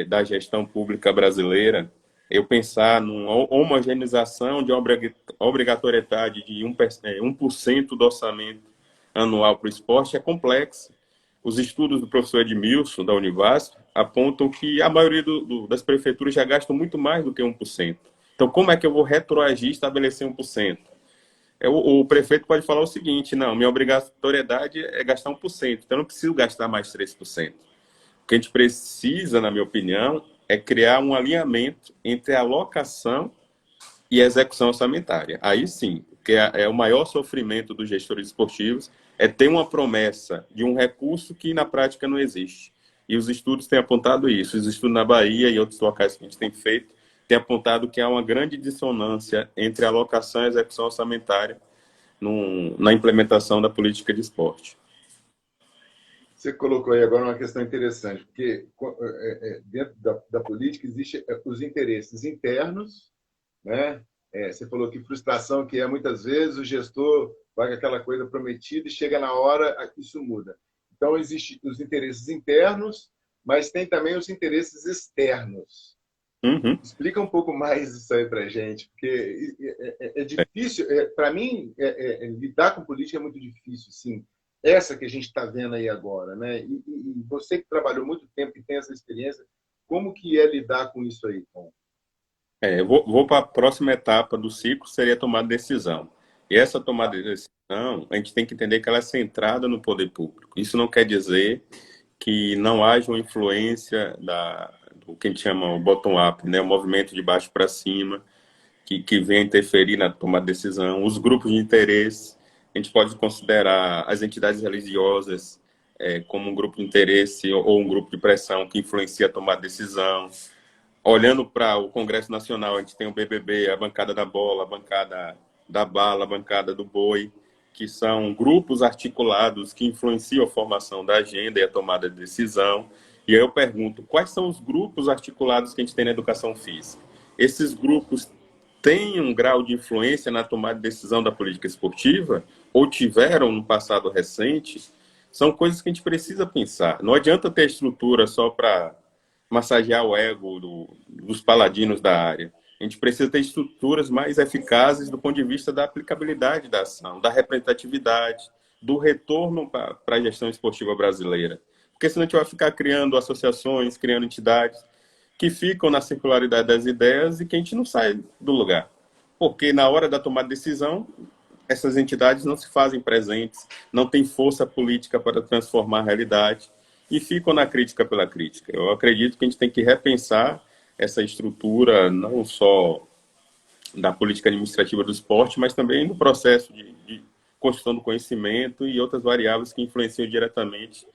da gestão pública brasileira, eu pensar numa homogeneização de obrigatoriedade de 1% do orçamento anual para o esporte é complexo. Os estudos do professor Edmilson, da Univasf, apontam que a maioria das prefeituras já gastam muito mais do que 1%. Então, como é que eu vou retroagir e estabelecer 1%? O prefeito pode falar o seguinte: não, minha obrigatoriedade é gastar 1%, então eu não preciso gastar mais 3%. O que a gente precisa, na minha opinião, é criar um alinhamento entre a alocação e a execução orçamentária. Aí sim, que é o maior sofrimento dos gestores esportivos, é ter uma promessa de um recurso que na prática não existe. E os estudos têm apontado isso. Os estudos na Bahia e outros locais que a gente tem feito têm apontado que há uma grande dissonância entre a alocação e a execução orçamentária na implementação da política de esporte. Você colocou aí agora uma questão interessante, porque dentro da política existem os interesses internos, né? Você falou que frustração que é muitas vezes o gestor vai com aquela coisa prometida e chega na hora, isso muda. Então, existem os interesses internos, mas tem também os interesses externos. Uhum. Explica um pouco mais isso aí para a gente, porque é difícil, para mim, lidar com política é muito difícil, sim. Essa que a gente está vendo aí agora, né? E você que trabalhou muito tempo, que tem essa experiência, como que é lidar com isso aí, Tom? Eu vou para a próxima etapa do ciclo, seria a tomada de decisão. E essa tomada de decisão, a gente tem que entender que ela é centrada no poder público. Isso não quer dizer que não haja uma influência do que a gente chama o bottom-up, né? O movimento de baixo para cima, que vem interferir na tomada de decisão. Os grupos de interesse, a gente pode considerar as entidades religiosas como um grupo de interesse ou um grupo de pressão que influencia a tomada de decisão. Olhando para o Congresso Nacional, a gente tem o BBB, a bancada da bola, a bancada da bala, a bancada do boi, que são grupos articulados que influenciam a formação da agenda e a tomada de decisão. E aí eu pergunto, quais são os grupos articulados que a gente tem na educação física? Esses grupos têm um grau de influência na tomada de decisão da política esportiva? Ou tiveram no passado recente? São coisas que a gente precisa pensar. Não adianta ter estrutura só para massagear o ego dos paladinos da área. A gente precisa ter estruturas mais eficazes do ponto de vista da aplicabilidade da ação, da representatividade, do retorno para a gestão esportiva brasileira. Porque senão a gente vai ficar criando associações, criando entidades que ficam na circularidade das ideias e que a gente não sai do lugar. Porque na hora da tomada de decisão, essas entidades não se fazem presentes, não têm força política para transformar a realidade e ficam na crítica pela crítica. Eu acredito que a gente tem que repensar essa estrutura, não só da política administrativa do esporte, mas também no processo de construção do conhecimento e outras variáveis que influenciam diretamente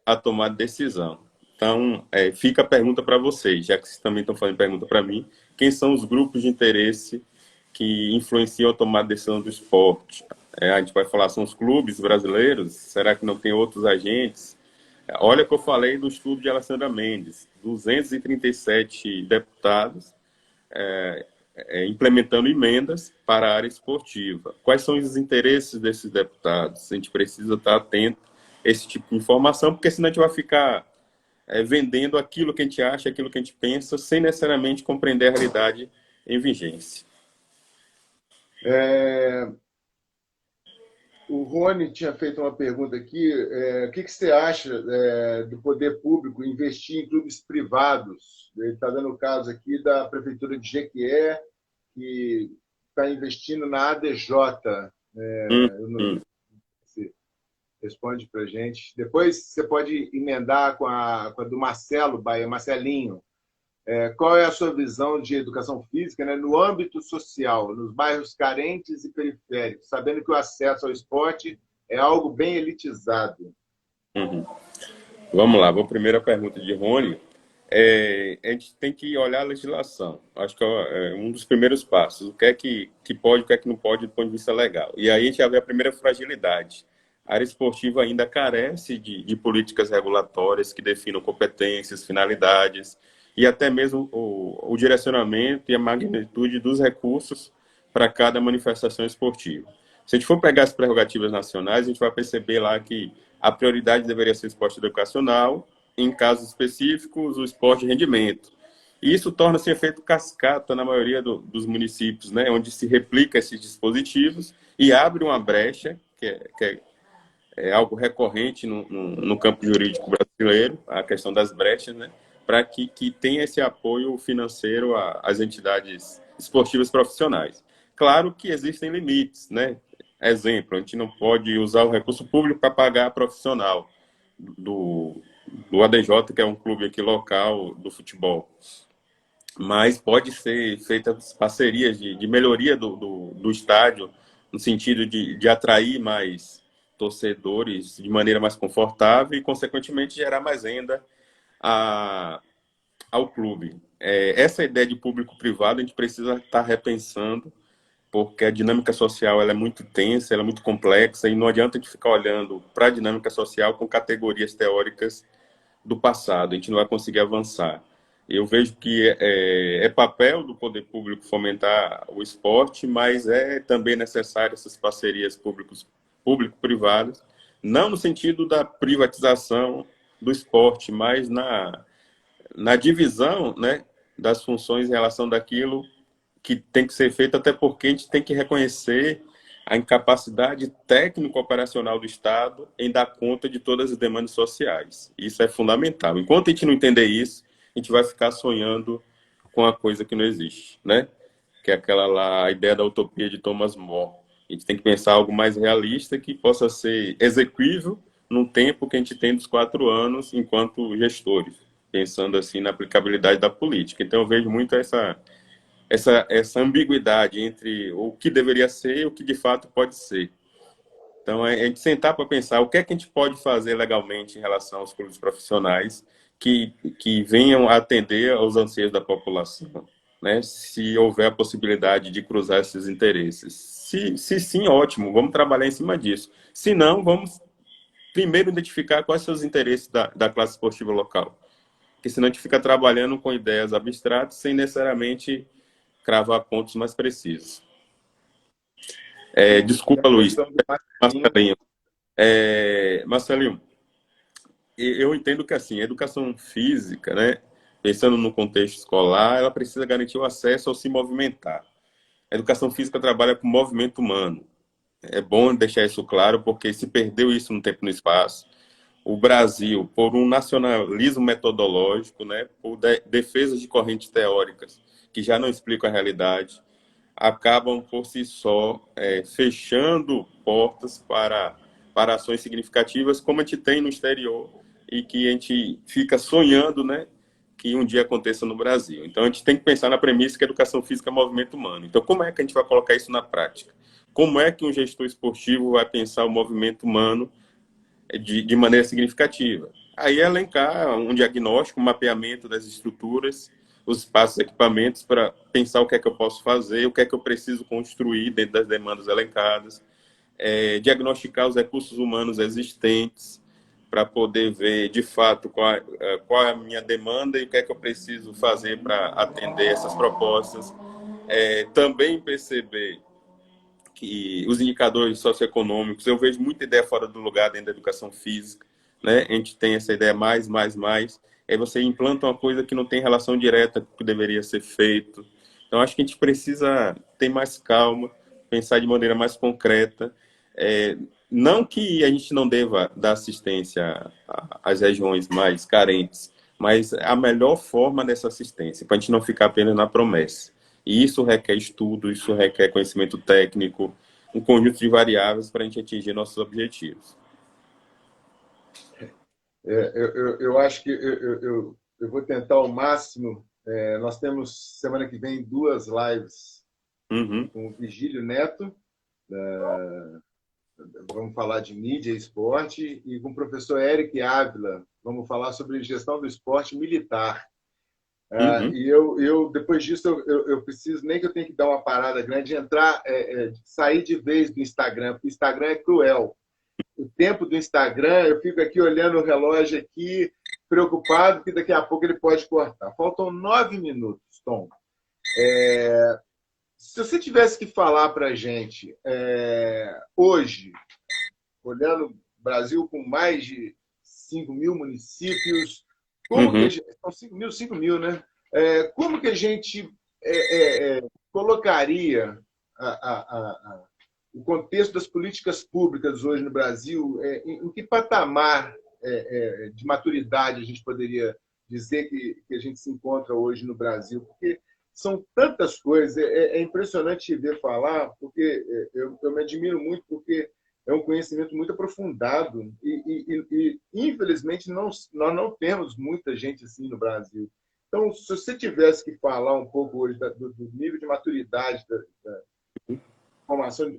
a tomada de decisão. Então, fica a pergunta para vocês, já que vocês também estão fazendo pergunta para mim, quem são os grupos de interesse que influenciam a tomada de decisão do esporte? A gente vai falar, são os clubes brasileiros? Será que não tem outros agentes? Olha que eu falei do estudo de Alessandra Mendes, 237 deputados implementando emendas para a área esportiva. Quais são os interesses desses deputados? A gente precisa estar atento a esse tipo de informação, porque senão a gente vai ficar vendendo aquilo que a gente acha, aquilo que a gente pensa, sem necessariamente compreender a realidade em vigência. O Rony tinha feito uma pergunta aqui. O que você acha do poder público investir em clubes privados? Ele está dando o caso aqui da Prefeitura de Jequié, que está investindo na ADJ. Você responde para a gente. Depois você pode emendar com a do Marcelo Baia, Marcelinho. Qual é a sua visão de educação física, né, no âmbito social, nos bairros carentes e periféricos, sabendo que o acesso ao esporte é algo bem elitizado? Vamos lá, vou primeira pergunta de Rony. A gente tem que olhar a legislação. Acho que é um dos primeiros passos. O que é que pode, o que é que não pode do ponto de vista legal. E aí a gente já vê a primeira fragilidade. A área esportiva ainda carece de políticas regulatórias que definam competências, finalidades, e até mesmo o direcionamento e a magnitude dos recursos para cada manifestação esportiva. Se a gente for pegar as prerrogativas nacionais, a gente vai perceber lá que a prioridade deveria ser o esporte educacional, em casos específicos, o esporte de rendimento. E isso torna-se efeito cascata na maioria dos municípios, né, onde se replica esses dispositivos e abre uma brecha, que é algo recorrente no campo jurídico brasileiro, a questão das brechas, né, para que tenha esse apoio financeiro às entidades esportivas profissionais. Claro que existem limites, né? Exemplo, a gente não pode usar o recurso público para pagar a profissional do ADJ, que é um clube aqui local do futebol. Mas pode ser feitas parcerias de melhoria do estádio, no sentido de atrair mais torcedores de maneira mais confortável e, consequentemente, gerar mais renda ao clube. Essa ideia de público-privado a gente precisa estar repensando, porque a dinâmica social ela é muito tensa, ela é muito complexa, e não adianta a gente ficar olhando para a dinâmica social com categorias teóricas do passado, a gente não vai conseguir avançar. Eu vejo que é papel do poder público fomentar o esporte, mas é também necessário essas parcerias público-privadas, não no sentido da privatização do esporte, mas na divisão, né, das funções em relação daquilo que tem que ser feito, até porque a gente tem que reconhecer a incapacidade técnico-operacional do Estado em dar conta de todas as demandas sociais. Isso é fundamental. Enquanto a gente não entender isso, a gente vai ficar sonhando com a coisa que não existe, né? Que é aquela lá, a ideia da utopia de Thomas More. A gente tem que pensar algo mais realista que possa ser execuível num tempo que a gente tem dos 4 anos enquanto gestores, pensando assim na aplicabilidade da política. Então eu vejo muito essa ambiguidade entre o que deveria ser e o que de fato pode ser. Então a gente sentar para pensar o que é que a gente pode fazer legalmente em relação aos clubes profissionais que venham a atender aos anseios da população, né? Se houver a possibilidade de cruzar esses interesses. Se sim, ótimo, vamos trabalhar em cima disso. Se não, vamos primeiro identificar quais são os interesses da classe esportiva local. Porque senão a gente fica trabalhando com ideias abstratas sem necessariamente cravar pontos mais precisos. Desculpa, Luiz. Marcelinho. Marcelinho, eu entendo que assim, a educação física, né, pensando no contexto escolar, ela precisa garantir o acesso ao se movimentar. A educação física trabalha com movimento humano. É bom deixar isso claro, porque se perdeu isso no tempo e no espaço. O Brasil, por um nacionalismo metodológico, né, por defesas de correntes teóricas que já não explicam a realidade, acabam por si só fechando portas para ações significativas, como a gente tem no exterior e que a gente fica sonhando, né, que um dia aconteça no Brasil. Então, a gente tem que pensar na premissa que a educação física é movimento humano. Então, como é que a gente vai colocar isso na prática? Como é que um gestor esportivo vai pensar o movimento humano de maneira significativa? aí elencar um diagnóstico, um mapeamento das estruturas, os espaços, equipamentos, para pensar o que é que eu posso fazer, o que é que eu preciso construir dentro das demandas elencadas, diagnosticar os recursos humanos existentes, para poder ver, de fato, qual é a minha demanda e o que é que eu preciso fazer para atender essas propostas. Também perceber que os indicadores socioeconômicos, eu vejo muita ideia fora do lugar dentro da educação física, né? A gente tem essa ideia mais, aí você implanta uma coisa que não tem relação direta com o que deveria ser feito. Então, acho que a gente precisa ter mais calma, pensar de maneira mais concreta. Não que a gente não deva dar assistência às regiões mais carentes, mas a melhor forma dessa assistência, para a gente não ficar apenas na promessa. E isso requer estudo, isso requer conhecimento técnico, um conjunto de variáveis para a gente atingir nossos objetivos. Eu acho que eu vou tentar ao máximo. Nós temos, semana que vem, 2 lives com o Vigílio Neto, vamos falar de mídia e esporte, e com o professor Eric Ávila, vamos falar sobre gestão do esporte militar. E depois disso, eu preciso, nem que eu tenha que dar uma parada grande, entrar, sair de vez do Instagram, porque o Instagram é cruel. O tempo do Instagram, eu fico aqui olhando o relógio aqui, preocupado que daqui a pouco ele pode cortar. Faltam 9 minutos, Tom. Se você tivesse que falar para a gente, hoje, olhando o Brasil com mais de 5 mil municípios, são 5 mil, né? Como que a gente colocaria o contexto das políticas públicas hoje no Brasil? Em que patamar de maturidade a gente poderia dizer que a gente se encontra hoje no Brasil? Porque são tantas coisas, é impressionante ver falar, porque eu me admiro muito, porque é um conhecimento muito aprofundado e infelizmente, nós não temos muita gente assim no Brasil. Então, se você tivesse que falar um pouco hoje do nível de maturidade da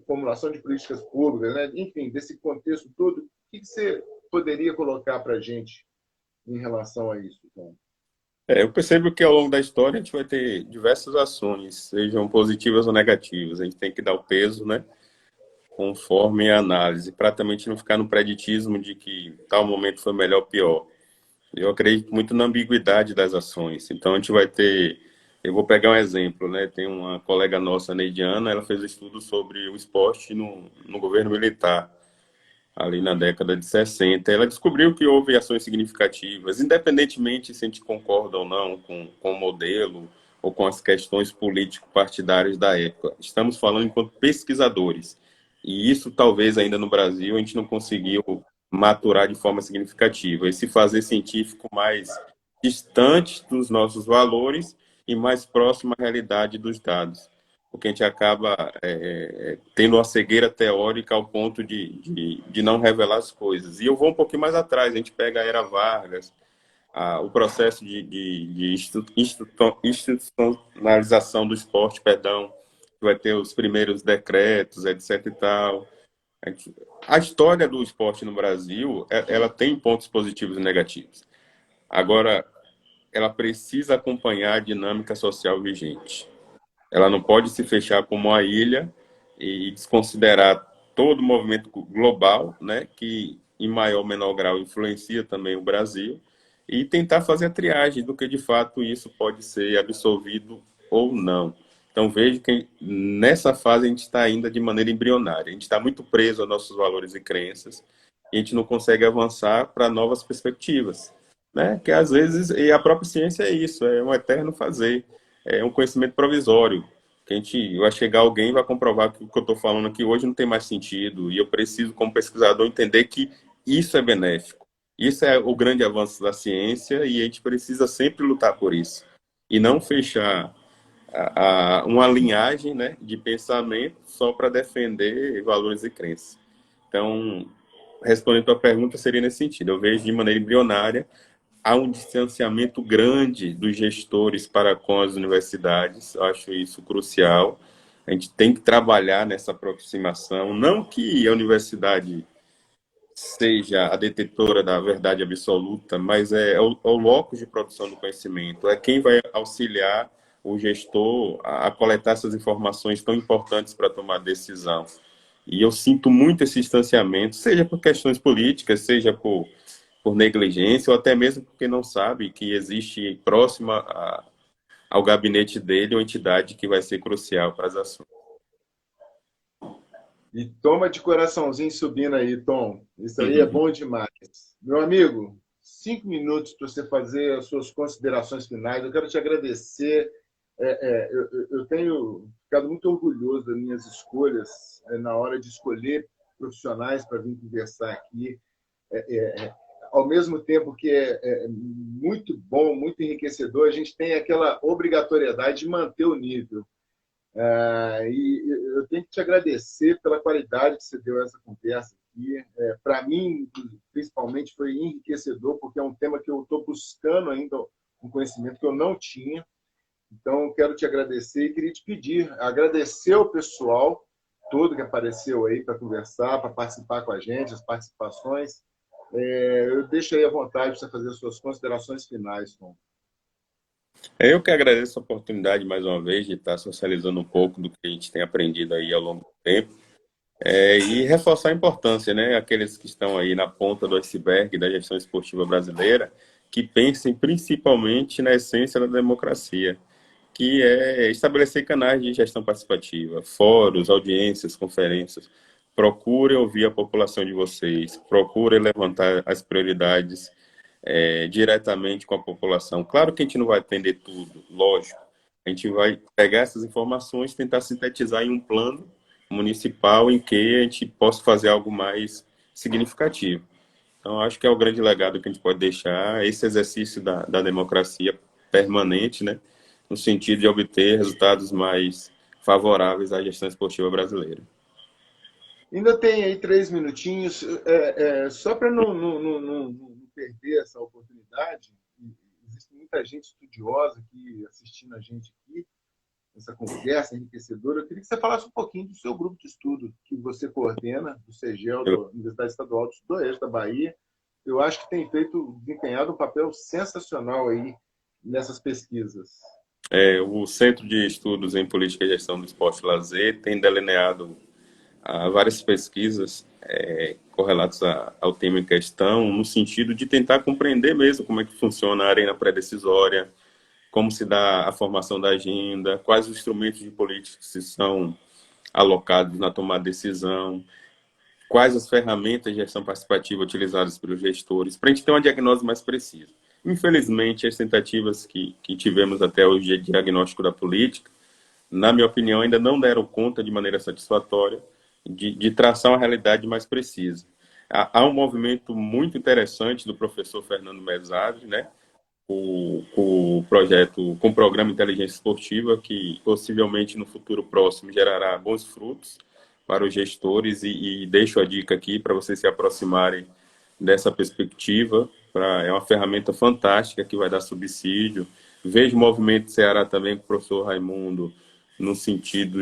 formulação de políticas públicas, né? Enfim, desse contexto todo, o que você poderia colocar para a gente em relação a isso, Tom? Eu percebo que ao longo da história a gente vai ter diversas ações, sejam positivas ou negativas. A gente tem que dar o peso, né, conforme a análise, para também não ficar no preditismo de que tal momento foi melhor ou pior. Eu acredito muito na ambiguidade das ações. Então a gente vai ter, eu vou pegar um exemplo, né? Tem uma colega nossa, Neidiana, ela fez estudo sobre o esporte no governo militar, ali na década de 60. Ela descobriu que houve ações significativas, independentemente se a gente concorda ou não com o modelo ou com as questões político-partidárias da época. Estamos falando enquanto pesquisadores. E isso, talvez, ainda no Brasil, a gente não conseguiu maturar de forma significativa. Esse fazer científico mais distante dos nossos valores e mais próximo à realidade dos dados, porque a gente acaba tendo uma cegueira teórica ao ponto de não revelar as coisas. E eu vou um pouquinho mais atrás, a gente pega a Era Vargas, o processo de institucionalização do esporte, perdão, que vai ter os primeiros decretos, etc. e tal. A história do esporte no Brasil, ela tem pontos positivos e negativos. Agora, ela precisa acompanhar a dinâmica social vigente. Ela não pode se fechar como uma ilha e desconsiderar todo o movimento global, né, que em maior ou menor grau influencia também o Brasil, e tentar fazer a triagem do que de fato isso pode ser absorvido ou não. Então vejo que nessa fase a gente está ainda de maneira embrionária, a gente está muito preso a nossos valores e crenças, e a gente não consegue avançar para novas perspectivas, né? Que às vezes, e a própria ciência é isso, é um eterno fazer, é um conhecimento provisório, que vai chegar alguém e vai comprovar que o que eu estou falando aqui hoje não tem mais sentido, e eu preciso, como pesquisador, entender que isso é benéfico. Isso é o grande avanço da ciência e a gente precisa sempre lutar por isso. E não fechar uma linhagem, né, de pensamento só para defender valores e crenças. Então, respondendo a tua pergunta, seria nesse sentido. Eu vejo de maneira embrionária, há um distanciamento grande dos gestores para com as universidades. Eu acho isso crucial. A gente tem que trabalhar nessa aproximação. Não que a universidade seja a detetora da verdade absoluta, mas é o locus de produção do conhecimento, é quem vai auxiliar o gestor a coletar essas informações tão importantes para tomar decisão. E eu sinto muito esse distanciamento, seja por questões políticas, seja por negligência, ou até mesmo porque não sabe que existe próxima ao gabinete dele uma entidade que vai ser crucial para as ações. E toma de coraçãozinho subindo aí, Tom. Isso aí é bom demais. Meu amigo, 5 minutos para você fazer as suas considerações finais. Eu quero te agradecer. Eu tenho ficado muito orgulhoso das minhas escolhas na hora de escolher profissionais para vir conversar aqui. Ao mesmo tempo que é muito bom, muito enriquecedor, a gente tem aquela obrigatoriedade de manter o nível. E eu tenho que te agradecer pela qualidade que você deu essa conversa aqui. Para mim, principalmente, foi enriquecedor, porque é um tema que eu estou buscando ainda um conhecimento que eu não tinha. Então, quero te agradecer e queria te pedir, agradecer ao pessoal todo que apareceu aí para conversar, para participar com a gente, as participações. Eu deixo aí à vontade para você fazer as suas considerações finais, Tom. Eu que agradeço a oportunidade, mais uma vez, de estar socializando um pouco do que a gente tem aprendido aí ao longo do tempo. E reforçar a importância, né? Aqueles que estão aí na ponta do iceberg da gestão esportiva brasileira, que pensem principalmente na essência da democracia, que é estabelecer canais de gestão participativa, fóruns, audiências, conferências. Procurem ouvir a população de vocês, procurem levantar as prioridades diretamente com a população. Claro que a gente não vai atender tudo, lógico. A gente vai pegar essas informações e tentar sintetizar em um plano municipal em que a gente possa fazer algo mais significativo. Então, acho que é o grande legado que a gente pode deixar, esse exercício da democracia permanente, né, no sentido de obter resultados mais favoráveis à gestão esportiva brasileira. Ainda tem aí 3 minutinhos, só para não perder essa oportunidade. Existe muita gente estudiosa aqui assistindo a gente aqui, essa conversa enriquecedora. Eu queria que você falasse um pouquinho do seu grupo de estudo que você coordena, do CEGEL, da Universidade Estadual do Sudoeste da Bahia. Eu acho que tem desempenhado um papel sensacional aí nessas pesquisas. O Centro de Estudos em Política e Gestão do Esporte e Lazer tem delineado várias pesquisas correlatas ao tema em questão, no sentido de tentar compreender mesmo como é que funciona a arena pré-decisória, como se dá a formação da agenda, quais os instrumentos de política que são alocados na tomada de decisão, quais as ferramentas de gestão participativa utilizadas pelos gestores, para a gente ter uma diagnose mais precisa. Infelizmente, as tentativas que tivemos até hoje de diagnóstico da política, na minha opinião, ainda não deram conta de maneira satisfatória de traçar uma realidade mais precisa. Há um movimento muito interessante do professor Fernando Mezzadri, né, o projeto, com o programa Inteligência Esportiva, que possivelmente no futuro próximo gerará bons frutos para os gestores, e deixo a dica aqui para vocês se aproximarem dessa perspectiva. É uma ferramenta fantástica que vai dar subsídio. Vejo o movimento Ceará também com o professor Raimundo, no sentido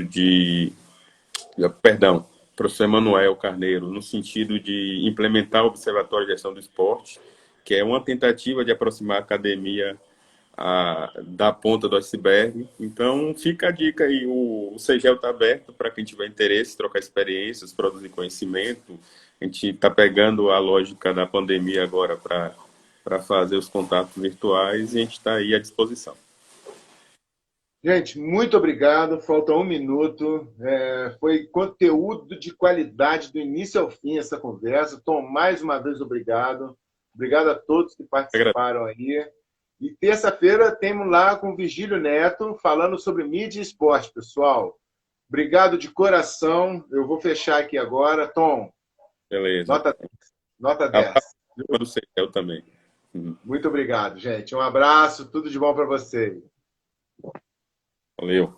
perdão, professor Emanuel Carneiro, no sentido de implementar o Observatório de Gestão do Esporte, que é uma tentativa de aproximar a academia da ponta do iceberg. Então, fica a dica aí, o CEGEL está aberto para quem tiver interesse, trocar experiências, produzir conhecimento. A gente está pegando a lógica da pandemia agora para fazer os contatos virtuais, e a gente está aí à disposição. Gente, muito obrigado. Falta 1 minuto. Foi conteúdo de qualidade do início ao fim essa conversa. Tom, mais uma vez, obrigado. Obrigado a todos que participaram aí. E terça-feira temos lá com o Vigílio Neto falando sobre mídia e esporte, pessoal. Obrigado de coração. Eu vou fechar aqui agora. Tom, beleza. Nota 10. Do CEGEL também. Muito obrigado, gente. Um abraço. Tudo de bom para vocês. Valeu.